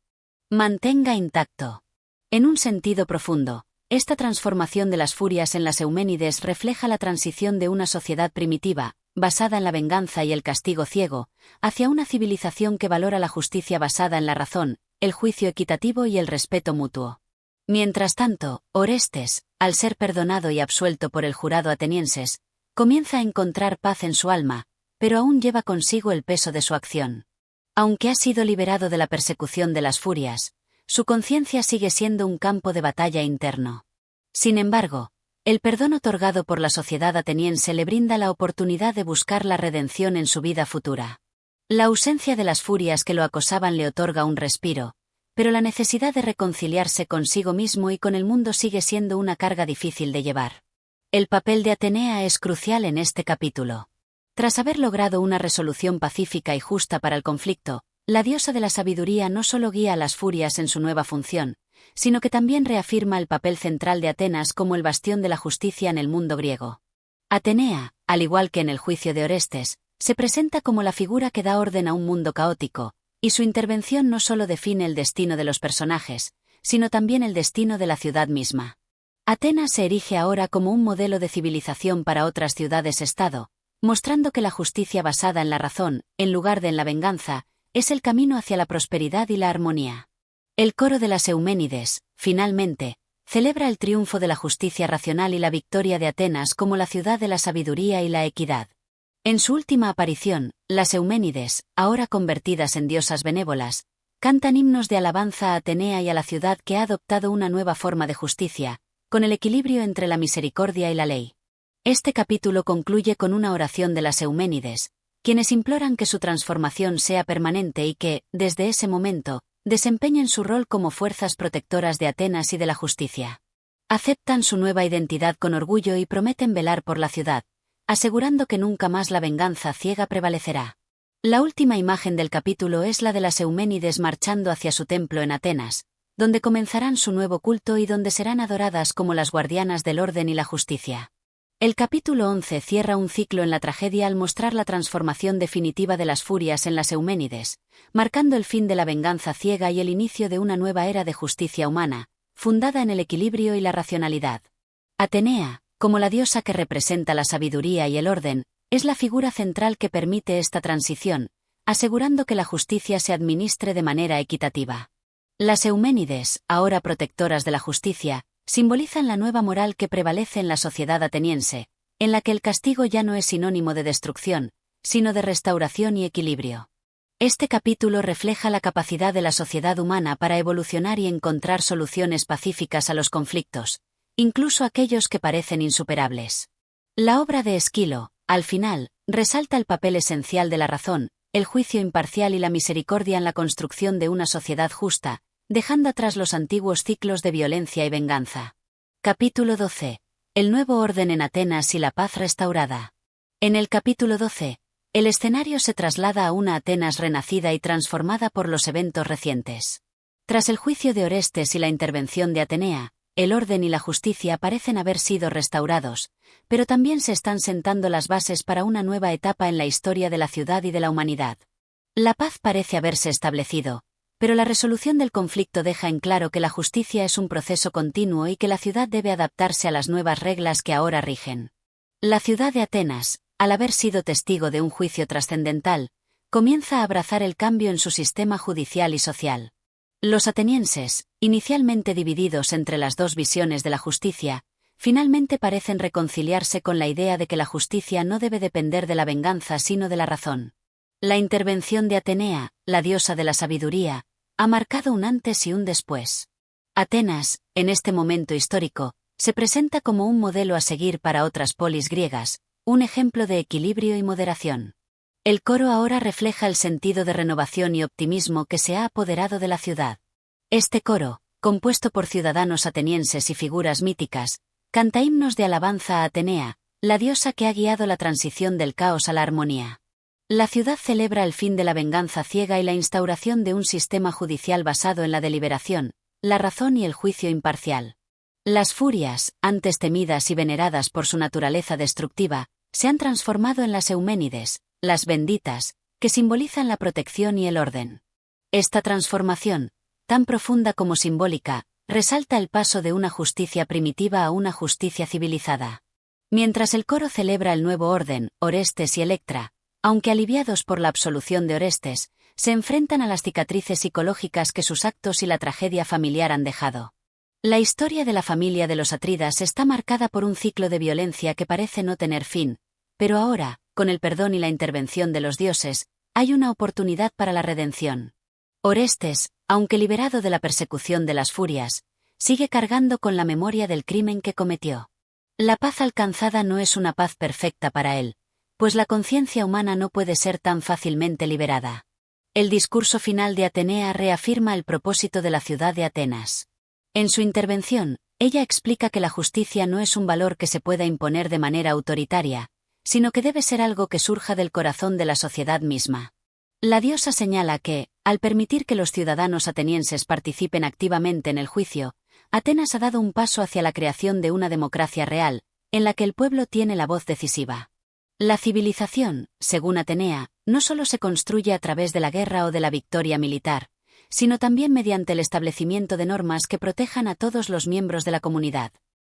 Speaker 1: mantenga intacto. En un sentido profundo, esta transformación de las Furias en las Euménides refleja la transición de una sociedad primitiva, basada en la venganza y el castigo ciego, hacia una civilización que valora la justicia basada en la razón, el juicio equitativo y el respeto mutuo. Mientras tanto, Orestes, al ser perdonado y absuelto por el jurado atenienses, comienza a encontrar paz en su alma, pero aún lleva consigo el peso de su acción. Aunque ha sido liberado de la persecución de las Furias, su conciencia sigue siendo un campo de batalla interno. Sin embargo, el perdón otorgado por la sociedad ateniense le brinda la oportunidad de buscar la redención en su vida futura. La ausencia de las Furias que lo acosaban le otorga un respiro, pero la necesidad de reconciliarse consigo mismo y con el mundo sigue siendo una carga difícil de llevar. El papel de Atenea es crucial en este capítulo. Tras haber logrado una resolución pacífica y justa para el conflicto, la diosa de la sabiduría no solo guía a las Furias en su nueva función, sino que también reafirma el papel central de Atenas como el bastión de la justicia en el mundo griego. Atenea, al igual que en el juicio de Orestes, se presenta como la figura que da orden a un mundo caótico, y su intervención no solo define el destino de los personajes, sino también el destino de la ciudad misma. Atenas se erige ahora como un modelo de civilización para otras ciudades-estado, mostrando que la justicia basada en la razón, en lugar de en la venganza, es el camino hacia la prosperidad y la armonía. El coro de las Euménides, finalmente, celebra el triunfo de la justicia racional y la victoria de Atenas como la ciudad de la sabiduría y la equidad. En su última aparición, las Euménides, ahora convertidas en diosas benévolas, cantan himnos de alabanza a Atenea y a la ciudad que ha adoptado una nueva forma de justicia, con el equilibrio entre la misericordia y la ley. Este capítulo concluye con una oración de las Euménides, quienes imploran que su transformación sea permanente y que, desde ese momento, desempeñen su rol como fuerzas protectoras de Atenas y de la justicia. Aceptan su nueva identidad con orgullo y prometen velar por la ciudad, asegurando que nunca más la venganza ciega prevalecerá. La última imagen del capítulo es la de las Euménides marchando hacia su templo en Atenas, donde comenzarán su nuevo culto y donde serán adoradas como las guardianas del orden y la justicia. El capítulo 11 cierra un ciclo en la tragedia al mostrar la transformación definitiva de las furias en las Euménides, marcando el fin de la venganza ciega y el inicio de una nueva era de justicia humana, fundada en el equilibrio y la racionalidad. Atenea, como la diosa que representa la sabiduría y el orden, es la figura central que permite esta transición, asegurando que la justicia se administre de manera equitativa. Las Euménides, ahora protectoras de la justicia, simbolizan la nueva moral que prevalece en la sociedad ateniense, en la que el castigo ya no es sinónimo de destrucción, sino de restauración y equilibrio. Este capítulo refleja la capacidad de la sociedad humana para evolucionar y encontrar soluciones pacíficas a los conflictos, incluso aquellos que parecen insuperables. La obra de Esquilo, al final, resalta el papel esencial de la razón, el juicio imparcial y la misericordia en la construcción de una sociedad justa, dejando atrás los antiguos ciclos de violencia y venganza. Capítulo 12. El nuevo orden en Atenas y la paz restaurada. En el capítulo 12, el escenario se traslada a una Atenas renacida y transformada por los eventos recientes. Tras el juicio de Orestes y la intervención de Atenea, el orden y la justicia parecen haber sido restaurados, pero también se están sentando las bases para una nueva etapa en la historia de la ciudad y de la humanidad. La paz parece haberse establecido, pero la resolución del conflicto deja en claro que la justicia es un proceso continuo y que la ciudad debe adaptarse a las nuevas reglas que ahora rigen. La ciudad de Atenas, al haber sido testigo de un juicio trascendental, comienza a abrazar el cambio en su sistema judicial y social. Los atenienses, inicialmente divididos entre las dos visiones de la justicia, finalmente parecen reconciliarse con la idea de que la justicia no debe depender de la venganza sino de la razón. La intervención de Atenea, la diosa de la sabiduría, ha marcado un antes y un después. Atenas, en este momento histórico, se presenta como un modelo a seguir para otras polis griegas, un ejemplo de equilibrio y moderación. El coro ahora refleja el sentido de renovación y optimismo que se ha apoderado de la ciudad. Este coro, compuesto por ciudadanos atenienses y figuras míticas, canta himnos de alabanza a Atenea, la diosa que ha guiado la transición del caos a la armonía. La ciudad celebra el fin de la venganza ciega y la instauración de un sistema judicial basado en la deliberación, la razón y el juicio imparcial. Las furias, antes temidas y veneradas por su naturaleza destructiva, se han transformado en las Euménides, las benditas, que simbolizan la protección y el orden. Esta transformación, tan profunda como simbólica, resalta el paso de una justicia primitiva a una justicia civilizada. Mientras el coro celebra el nuevo orden, Orestes y Electra, aunque aliviados por la absolución de Orestes, se enfrentan a las cicatrices psicológicas que sus actos y la tragedia familiar han dejado. La historia de la familia de los Atridas está marcada por un ciclo de violencia que parece no tener fin, pero ahora, con el perdón y la intervención de los dioses, hay una oportunidad para la redención. Orestes, aunque liberado de la persecución de las furias, sigue cargando con la memoria del crimen que cometió. La paz alcanzada no es una paz perfecta para él, pues la conciencia humana no puede ser tan fácilmente liberada. El discurso final de Atenea reafirma el propósito de la ciudad de Atenas. En su intervención, ella explica que la justicia no es un valor que se pueda imponer de manera autoritaria, sino que debe ser algo que surja del corazón de la sociedad misma. La diosa señala que, al permitir que los ciudadanos atenienses participen activamente en el juicio, Atenas ha dado un paso hacia la creación de una democracia real, en la que el pueblo tiene la voz decisiva. La civilización, según Atenea, no solo se construye a través de la guerra o de la victoria militar, sino también mediante el establecimiento de normas que protejan a todos los miembros de la comunidad.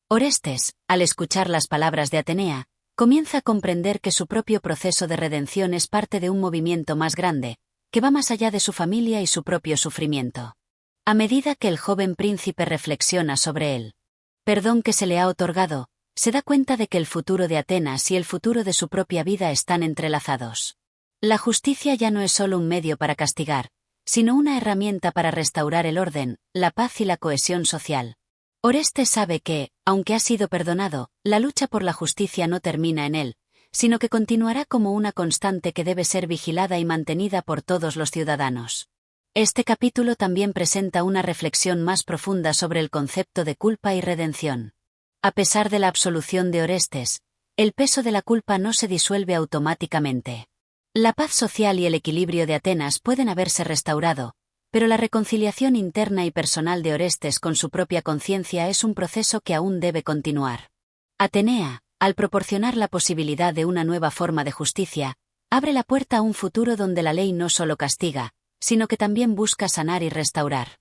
Speaker 1: Orestes, al escuchar las palabras de Atenea, comienza a comprender que su propio proceso de redención es parte de un movimiento más grande, que va más allá de su familia y su propio sufrimiento. A medida que el joven príncipe reflexiona sobre el perdón que se le ha otorgado, se da cuenta de que el futuro de Atenas y el futuro de su propia vida están entrelazados. La justicia ya no es solo un medio para castigar, sino una herramienta para restaurar el orden, la paz y la cohesión social. Orestes sabe que, aunque ha sido perdonado, la lucha por la justicia no termina en él, sino que continuará como una constante que debe ser vigilada y mantenida por todos los ciudadanos. Este capítulo también presenta una reflexión más profunda sobre el concepto de culpa y redención. A pesar de la absolución de Orestes, el peso de la culpa no se disuelve automáticamente. La paz social y el equilibrio de Atenas pueden haberse restaurado, pero la reconciliación interna y personal de Orestes con su propia conciencia es un proceso que aún debe continuar. Atenea, al proporcionar la posibilidad de una nueva forma de justicia, abre la puerta a un futuro donde la ley no solo castiga, sino que también busca sanar y restaurar.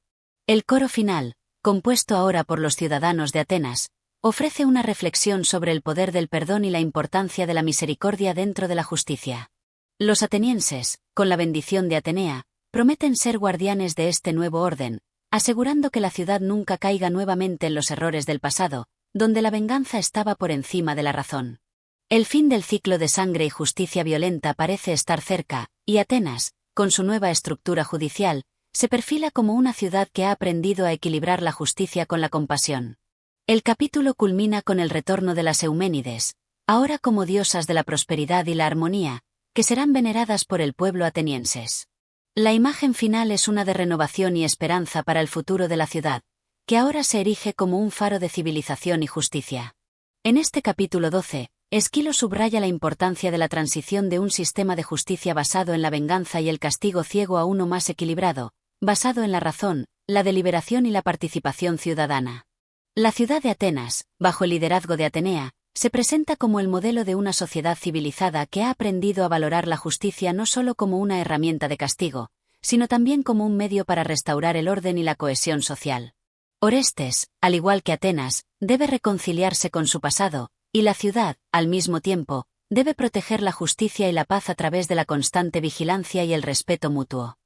Speaker 1: El coro final, compuesto ahora por los ciudadanos de Atenas, ofrece una reflexión sobre el poder del perdón y la importancia de la misericordia dentro de la justicia. Los atenienses, con la bendición de Atenea, prometen ser guardianes de este nuevo orden, asegurando que la ciudad nunca caiga nuevamente en los errores del pasado, donde la venganza estaba por encima de la razón. El fin del ciclo de sangre y justicia violenta parece estar cerca, y Atenas, con su nueva estructura judicial, se perfila como una ciudad que ha aprendido a equilibrar la justicia con la compasión. El capítulo culmina con el retorno de las Euménides, ahora como diosas de la prosperidad y la armonía, que serán veneradas por el pueblo atenienses. La imagen final es una de renovación y esperanza para el futuro de la ciudad, que ahora se erige como un faro de civilización y justicia. En este capítulo 12, Esquilo subraya la importancia de la transición de un sistema de justicia basado en la venganza y el castigo ciego a uno más equilibrado, basado en la razón, la deliberación y la participación ciudadana. La ciudad de Atenas, bajo el liderazgo de Atenea, se presenta como el modelo de una sociedad civilizada que ha aprendido a valorar la justicia no solo como una herramienta de castigo, sino también como un medio para restaurar el orden y la cohesión social. Orestes, al igual que Atenas, debe reconciliarse con su pasado, y la ciudad, al mismo tiempo, debe proteger la justicia y la paz a través de la constante vigilancia y el respeto mutuo.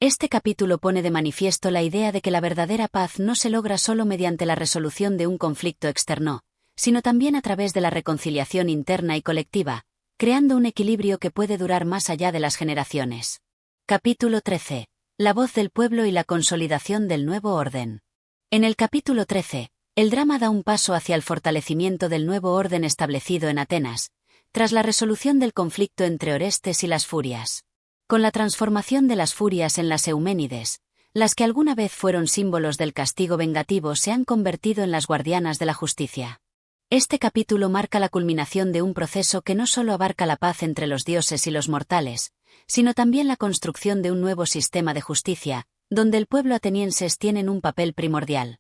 Speaker 1: Este capítulo pone de manifiesto la idea de que la verdadera paz no se logra solo mediante la resolución de un conflicto externo, sino también a través de la reconciliación interna y colectiva, creando un equilibrio que puede durar más allá de las generaciones. Capítulo 13. La voz del pueblo y la consolidación del nuevo orden. En el capítulo 13, el drama da un paso hacia el fortalecimiento del nuevo orden establecido en Atenas, tras la resolución del conflicto entre Orestes y las Furias. Con la transformación de las Furias en las Euménides, las que alguna vez fueron símbolos del castigo vengativo se han convertido en las guardianas de la justicia. Este capítulo marca la culminación de un proceso que no solo abarca la paz entre los dioses y los mortales, sino también la construcción de un nuevo sistema de justicia, donde el pueblo atenienses tienen un papel primordial.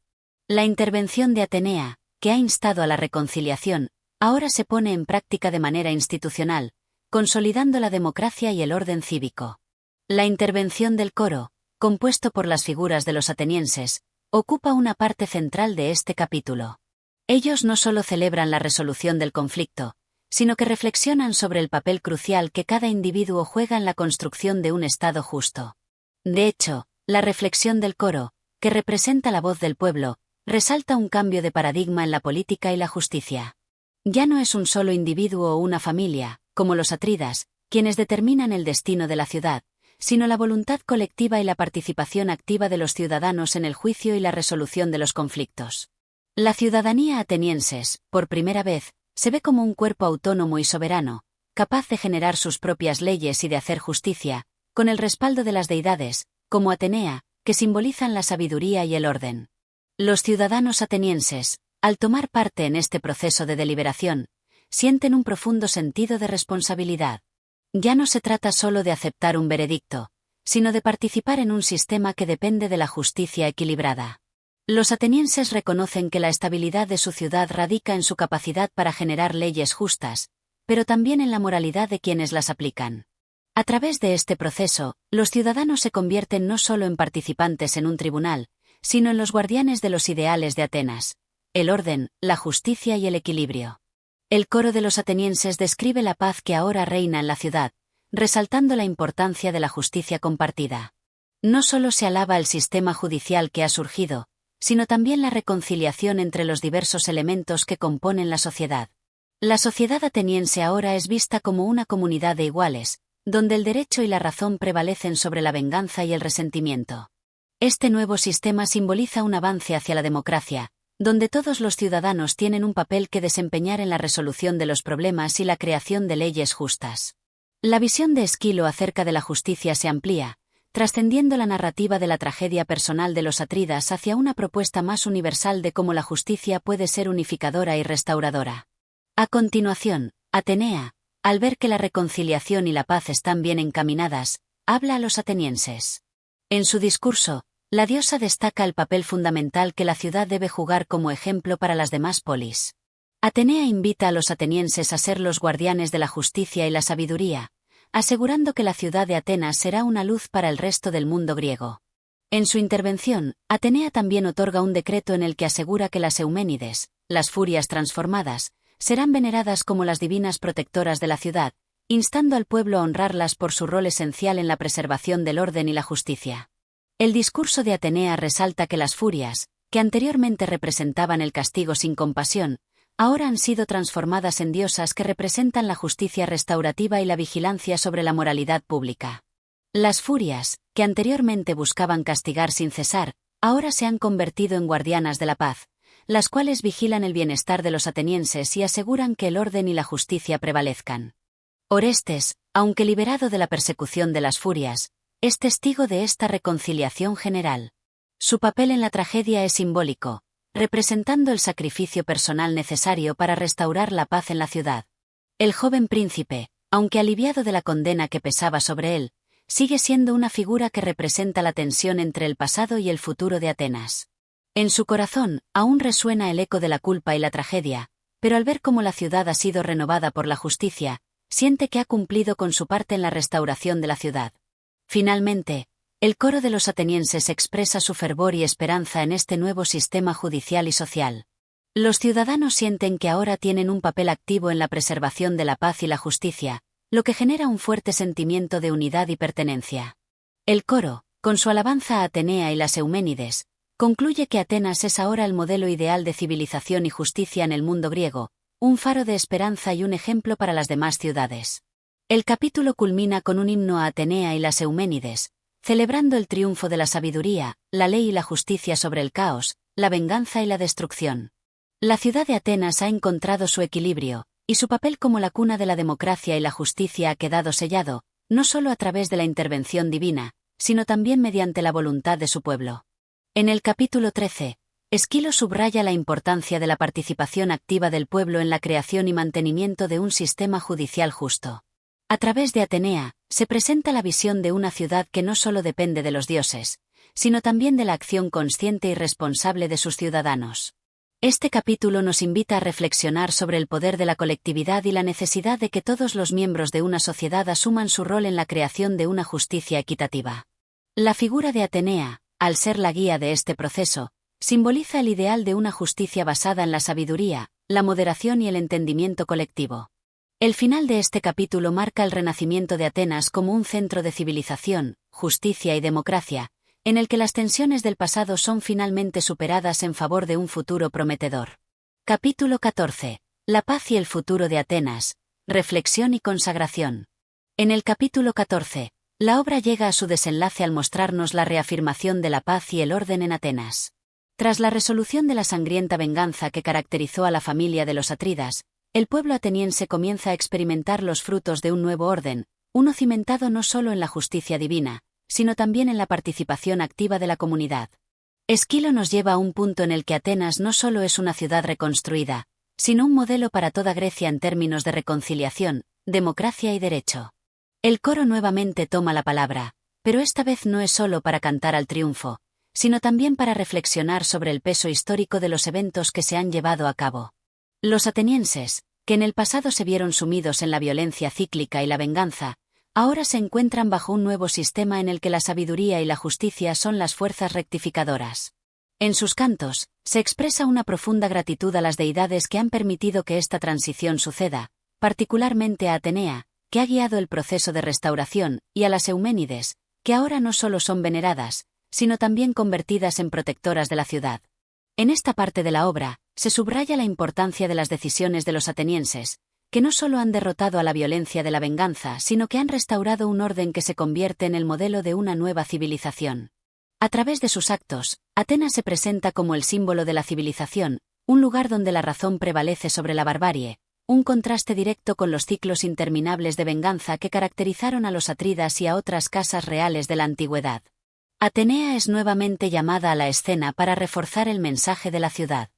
Speaker 1: La intervención de Atenea, que ha instado a la reconciliación, ahora se pone en práctica de manera institucional, consolidando la democracia y el orden cívico. La intervención del coro, compuesto por las figuras de los atenienses, ocupa una parte central de este capítulo. Ellos no solo celebran la resolución del conflicto, sino que reflexionan sobre el papel crucial que cada individuo juega en la construcción de un Estado justo. De hecho, la reflexión del coro, que representa la voz del pueblo, resalta un cambio de paradigma en la política y la justicia. Ya no es un solo individuo o una familia, como los atridas, quienes determinan el destino de la ciudad, sino la voluntad colectiva y la participación activa de los ciudadanos en el juicio y la resolución de los conflictos. La ciudadanía atenienses, por primera vez, se ve como un cuerpo autónomo y soberano, capaz de generar sus propias leyes y de hacer justicia, con el respaldo de las deidades, como Atenea, que simbolizan la sabiduría y el orden. Los ciudadanos atenienses, al tomar parte en este proceso de deliberación, sienten un profundo sentido de responsabilidad. Ya no se trata solo de aceptar un veredicto, sino de participar en un sistema que depende de la justicia equilibrada. Los atenienses reconocen que la estabilidad de su ciudad radica en su capacidad para generar leyes justas, pero también en la moralidad de quienes las aplican. A través de este proceso, los ciudadanos se convierten no solo en participantes en un tribunal, sino en los guardianes de los ideales de Atenas: el orden, la justicia y el equilibrio. El coro de los atenienses describe la paz que ahora reina en la ciudad, resaltando la importancia de la justicia compartida. No solo se alaba el sistema judicial que ha surgido, sino también la reconciliación entre los diversos elementos que componen la sociedad. La sociedad ateniense ahora es vista como una comunidad de iguales, donde el derecho y la razón prevalecen sobre la venganza y el resentimiento. Este nuevo sistema simboliza un avance hacia la democracia, donde todos los ciudadanos tienen un papel que desempeñar en la resolución de los problemas y la creación de leyes justas. La visión de Esquilo acerca de la justicia se amplía, trascendiendo la narrativa de la tragedia personal de los Atrídas hacia una propuesta más universal de cómo la justicia puede ser unificadora y restauradora. A continuación, Atenea, al ver que la reconciliación y la paz están bien encaminadas, habla a los atenienses. En su discurso, la diosa destaca el papel fundamental que la ciudad debe jugar como ejemplo para las demás polis. Atenea invita a los atenienses a ser los guardianes de la justicia y la sabiduría, asegurando que la ciudad de Atenas será una luz para el resto del mundo griego. En su intervención, Atenea también otorga un decreto en el que asegura que las Euménides, las furias transformadas, serán veneradas como las divinas protectoras de la ciudad, instando al pueblo a honrarlas por su rol esencial en la preservación del orden y la justicia. El discurso de Atenea resalta que las furias, que anteriormente representaban el castigo sin compasión, ahora han sido transformadas en diosas que representan la justicia restaurativa y la vigilancia sobre la moralidad pública. Las furias, que anteriormente buscaban castigar sin cesar, ahora se han convertido en guardianas de la paz, las cuales vigilan el bienestar de los atenienses y aseguran que el orden y la justicia prevalezcan. Orestes, aunque liberado de la persecución de las furias, es testigo de esta reconciliación general. Su papel en la tragedia es simbólico, representando el sacrificio personal necesario para restaurar la paz en la ciudad. El joven príncipe, aunque aliviado de la condena que pesaba sobre él, sigue siendo una figura que representa la tensión entre el pasado y el futuro de Atenas. En su corazón, aún resuena el eco de la culpa y la tragedia, pero al ver cómo la ciudad ha sido renovada por la justicia, siente que ha cumplido con su parte en la restauración de la ciudad. Finalmente, el coro de los atenienses expresa su fervor y esperanza en este nuevo sistema judicial y social. Los ciudadanos sienten que ahora tienen un papel activo en la preservación de la paz y la justicia, lo que genera un fuerte sentimiento de unidad y pertenencia. El coro, con su alabanza a Atenea y las Euménides, concluye que Atenas es ahora el modelo ideal de civilización y justicia en el mundo griego, un faro de esperanza y un ejemplo para las demás ciudades. El capítulo culmina con un himno a Atenea y las Euménides, celebrando el triunfo de la sabiduría, la ley y la justicia sobre el caos, la venganza y la destrucción. La ciudad de Atenas ha encontrado su equilibrio, y su papel como la cuna de la democracia y la justicia ha quedado sellado, no solo a través de la intervención divina, sino también mediante la voluntad de su pueblo. En el capítulo 13, Esquilo subraya la importancia de la participación activa del pueblo en la creación y mantenimiento de un sistema judicial justo. A través de Atenea, se presenta la visión de una ciudad que no solo depende de los dioses, sino también de la acción consciente y responsable de sus ciudadanos. Este capítulo nos invita a reflexionar sobre el poder de la colectividad y la necesidad de que todos los miembros de una sociedad asuman su rol en la creación de una justicia equitativa. La figura de Atenea, al ser la guía de este proceso, simboliza el ideal de una justicia basada en la sabiduría, la moderación y el entendimiento colectivo. El final de este capítulo marca el renacimiento de Atenas como un centro de civilización, justicia y democracia, en el que las tensiones del pasado son finalmente superadas en favor de un futuro prometedor. Capítulo 14. La paz y el futuro de Atenas, reflexión y consagración. En el capítulo 14, la obra llega a su desenlace al mostrarnos la reafirmación de la paz y el orden en Atenas. Tras la resolución de la sangrienta venganza que caracterizó a la familia de los Atrídas, el pueblo ateniense comienza a experimentar los frutos de un nuevo orden, uno cimentado no solo en la justicia divina, sino también en la participación activa de la comunidad. Esquilo nos lleva a un punto en el que Atenas no solo es una ciudad reconstruida, sino un modelo para toda Grecia en términos de reconciliación, democracia y derecho. El coro nuevamente toma la palabra, pero esta vez no es solo para cantar al triunfo, sino también para reflexionar sobre el peso histórico de los eventos que se han llevado a cabo. Los atenienses, que en el pasado se vieron sumidos en la violencia cíclica y la venganza, ahora se encuentran bajo un nuevo sistema en el que la sabiduría y la justicia son las fuerzas rectificadoras. En sus cantos, se expresa una profunda gratitud a las deidades que han permitido que esta transición suceda, particularmente a Atenea, que ha guiado el proceso de restauración, y a las Euménides, que ahora no solo son veneradas, sino también convertidas en protectoras de la ciudad. En esta parte de la obra, se subraya la importancia de las decisiones de los atenienses, que no solo han derrotado a la violencia de la venganza, sino que han restaurado un orden que se convierte en el modelo de una nueva civilización. A través de sus actos, Atenas se presenta como el símbolo de la civilización, un lugar donde la razón prevalece sobre la barbarie, un contraste directo con los ciclos interminables de venganza que caracterizaron a los atridas y a otras casas reales de la antigüedad. Atenea es nuevamente llamada a la escena para reforzar el mensaje de la ciudad.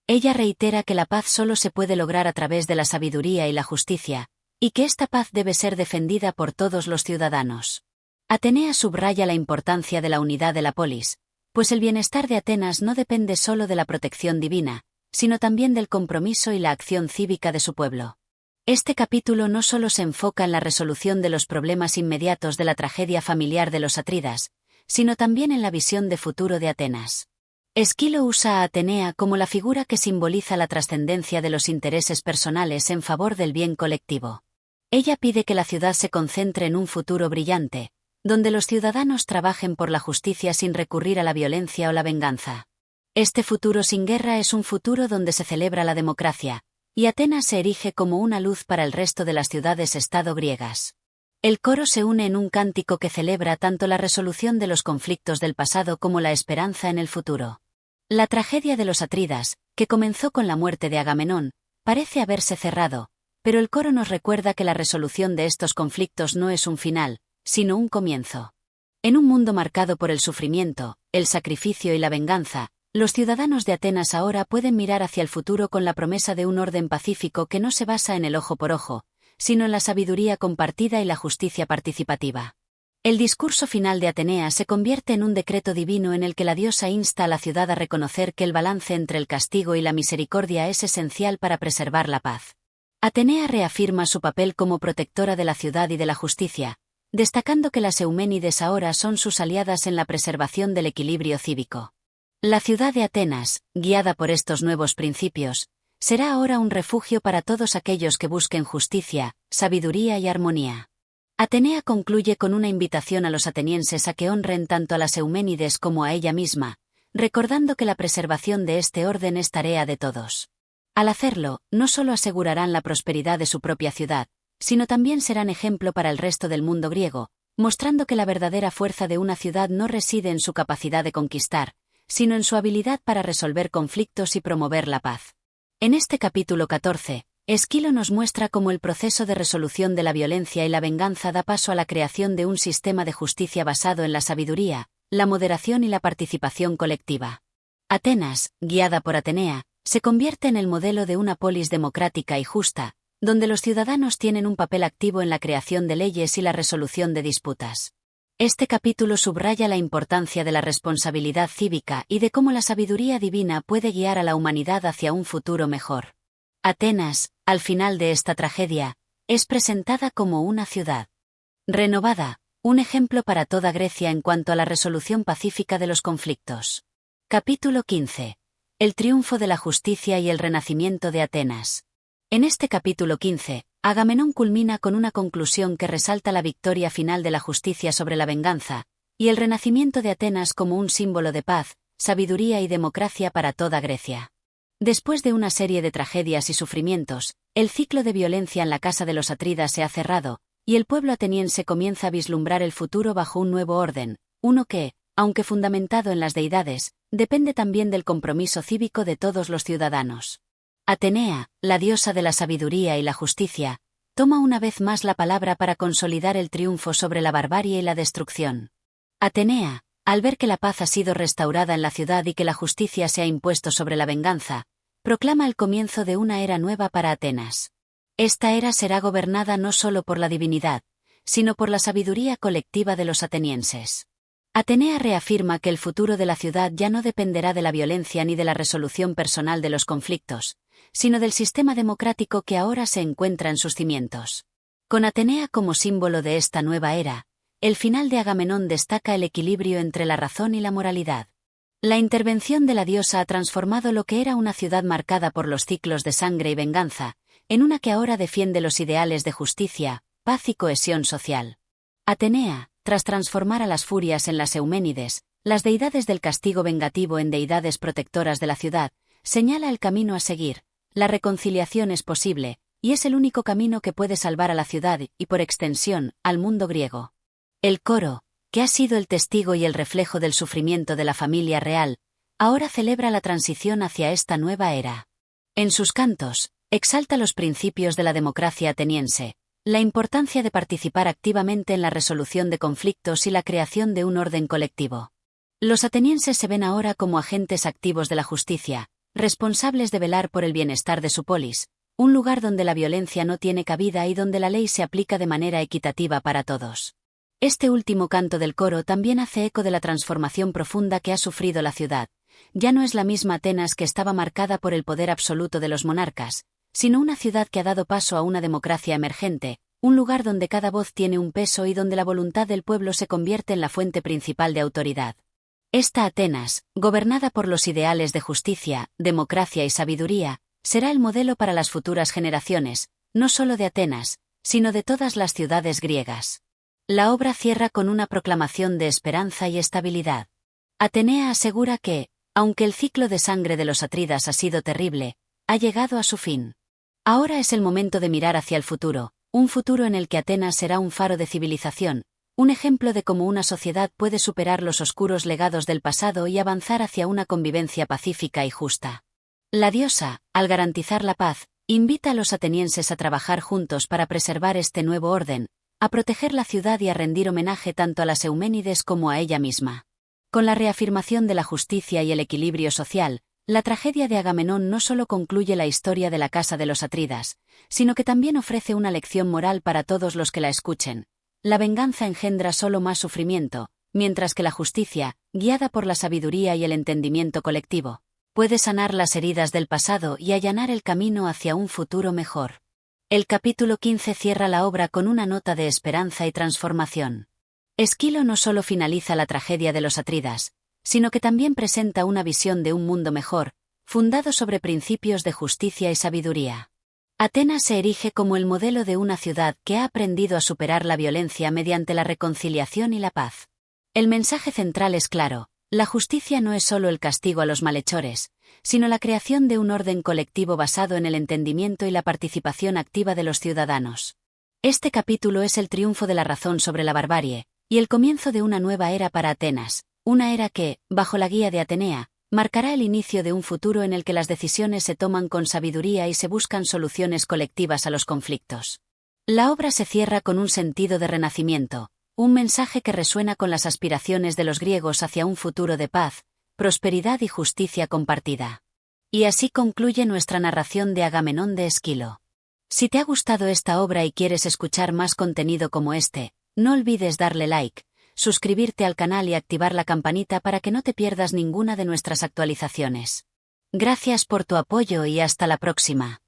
Speaker 1: Ella reitera que la paz solo se puede lograr a través de la sabiduría y la justicia, y que esta paz debe ser defendida por todos los ciudadanos. Atenea subraya la importancia de la unidad de la polis, pues el bienestar de Atenas no depende solo de la protección divina, sino también del compromiso y la acción cívica de su pueblo. Este capítulo no solo se enfoca en la resolución de los problemas inmediatos de la tragedia familiar de los atridas, sino también en la visión de futuro de Atenas. Esquilo usa a Atenea como la figura que simboliza la trascendencia de los intereses personales en favor del bien colectivo. Ella pide que la ciudad se concentre en un futuro brillante, donde los ciudadanos trabajen por la justicia sin recurrir a la violencia o la venganza. Este futuro sin guerra es un futuro donde se celebra la democracia, y Atenas se erige como una luz para el resto de las ciudades-estado griegas. El coro se une en un cántico que celebra tanto la resolución de los conflictos del pasado como la esperanza en el futuro. La tragedia de los atridas, que comenzó con la muerte de Agamenón, parece haberse cerrado, pero el coro nos recuerda que la resolución de estos conflictos no es un final, sino un comienzo. En un mundo marcado por el sufrimiento, el sacrificio y la venganza, los ciudadanos de Atenas ahora pueden mirar hacia el futuro con la promesa de un orden pacífico que no se basa en el ojo por ojo, sino en la sabiduría compartida y la justicia participativa. El discurso final de Atenea se convierte en un decreto divino en el que la diosa insta a la ciudad a reconocer que el balance entre el castigo y la misericordia es esencial para preservar la paz. Atenea reafirma su papel como protectora de la ciudad y de la justicia, destacando que las Euménides ahora son sus aliadas en la preservación del equilibrio cívico. La ciudad de Atenas, guiada por estos nuevos principios, será ahora un refugio para todos aquellos que busquen justicia, sabiduría y armonía. Atenea concluye con una invitación a los atenienses a que honren tanto a las Euménides como a ella misma, recordando que la preservación de este orden es tarea de todos. Al hacerlo, no solo asegurarán la prosperidad de su propia ciudad, sino también serán ejemplo para el resto del mundo griego, mostrando que la verdadera fuerza de una ciudad no reside en su capacidad de conquistar, sino en su habilidad para resolver conflictos y promover la paz. En este capítulo 14, Esquilo nos muestra cómo el proceso de resolución de la violencia y la venganza da paso a la creación de un sistema de justicia basado en la sabiduría, la moderación y la participación colectiva. Atenas, guiada por Atenea, se convierte en el modelo de una polis democrática y justa, donde los ciudadanos tienen un papel activo en la creación de leyes y la resolución de disputas. Este capítulo subraya la importancia de la responsabilidad cívica y de cómo la sabiduría divina puede guiar a la humanidad hacia un futuro mejor. Atenas, al final de esta tragedia, es presentada como una ciudad renovada, un ejemplo para toda Grecia en cuanto a la resolución pacífica de los conflictos. Capítulo 15. El triunfo de la justicia y el renacimiento de Atenas. En este capítulo 15, Agamenón culmina con una conclusión que resalta la victoria final de la justicia sobre la venganza, y el renacimiento de Atenas como un símbolo de paz, sabiduría y democracia para toda Grecia. Después de una serie de tragedias y sufrimientos, el ciclo de violencia en la casa de los atridas se ha cerrado, y el pueblo ateniense comienza a vislumbrar el futuro bajo un nuevo orden, uno que, aunque fundamentado en las deidades, depende también del compromiso cívico de todos los ciudadanos. Atenea, la diosa de la sabiduría y la justicia, toma una vez más la palabra para consolidar el triunfo sobre la barbarie y la destrucción. Atenea, al ver que la paz ha sido restaurada en la ciudad y que la justicia se ha impuesto sobre la venganza, proclama el comienzo de una era nueva para Atenas. Esta era será gobernada no solo por la divinidad, sino por la sabiduría colectiva de los atenienses. Atenea reafirma que el futuro de la ciudad ya no dependerá de la violencia ni de la resolución personal de los conflictos, sino del sistema democrático que ahora se encuentra en sus cimientos. Con Atenea como símbolo de esta nueva era, el final de Agamenón destaca el equilibrio entre la razón y la moralidad. La intervención de la diosa ha transformado lo que era una ciudad marcada por los ciclos de sangre y venganza, en una que ahora defiende los ideales de justicia, paz y cohesión social. Atenea, tras transformar a las furias en las Euménides, las deidades del castigo vengativo en deidades protectoras de la ciudad, señala el camino a seguir. La reconciliación es posible, y es el único camino que puede salvar a la ciudad y, por extensión, al mundo griego. El coro, que ha sido el testigo y el reflejo del sufrimiento de la familia real, ahora celebra la transición hacia esta nueva era. En sus cantos, exalta los principios de la democracia ateniense, la importancia de participar activamente en la resolución de conflictos y la creación de un orden colectivo. Los atenienses se ven ahora como agentes activos de la justicia, responsables de velar por el bienestar de su polis, un lugar donde la violencia no tiene cabida y donde la ley se aplica de manera equitativa para todos. Este último canto del coro también hace eco de la transformación profunda que ha sufrido la ciudad. Ya no es la misma Atenas que estaba marcada por el poder absoluto de los monarcas, sino una ciudad que ha dado paso a una democracia emergente, un lugar donde cada voz tiene un peso y donde la voluntad del pueblo se convierte en la fuente principal de autoridad. Esta Atenas, gobernada por los ideales de justicia, democracia y sabiduría, será el modelo para las futuras generaciones, no solo de Atenas, sino de todas las ciudades griegas. La obra cierra con una proclamación de esperanza y estabilidad. Atenea asegura que, aunque el ciclo de sangre de los atridas ha sido terrible, ha llegado a su fin. Ahora es el momento de mirar hacia el futuro, un futuro en el que Atenas será un faro de civilización, un ejemplo de cómo una sociedad puede superar los oscuros legados del pasado y avanzar hacia una convivencia pacífica y justa. La diosa, al garantizar la paz, invita a los atenienses a trabajar juntos para preservar este nuevo orden, a proteger la ciudad y a rendir homenaje tanto a las Euménides como a ella misma. Con la reafirmación de la justicia y el equilibrio social, la tragedia de Agamenón no solo concluye la historia de la casa de los atridas, sino que también ofrece una lección moral para todos los que la escuchen. La venganza engendra solo más sufrimiento, mientras que la justicia, guiada por la sabiduría y el entendimiento colectivo, puede sanar las heridas del pasado y allanar el camino hacia un futuro mejor. El capítulo 15 cierra la obra con una nota de esperanza y transformación. Esquilo no solo finaliza la tragedia de los atridas, sino que también presenta una visión de un mundo mejor, fundado sobre principios de justicia y sabiduría. Atenas se erige como el modelo de una ciudad que ha aprendido a superar la violencia mediante la reconciliación y la paz. El mensaje central es claro: la justicia no es solo el castigo a los malhechores, sino la creación de un orden colectivo basado en el entendimiento y la participación activa de los ciudadanos. Este capítulo es el triunfo de la razón sobre la barbarie, y el comienzo de una nueva era para Atenas, una era que, bajo la guía de Atenea, marcará el inicio de un futuro en el que las decisiones se toman con sabiduría y se buscan soluciones colectivas a los conflictos. La obra se cierra con un sentido de renacimiento, un mensaje que resuena con las aspiraciones de los griegos hacia un futuro de paz, prosperidad y justicia compartida. Y así concluye nuestra narración de Agamenón de Esquilo. Si te ha gustado esta obra y quieres escuchar más contenido como este, no olvides darle like, suscribirte al canal y activar la campanita para que no te pierdas ninguna de nuestras actualizaciones. Gracias por tu apoyo y hasta la próxima.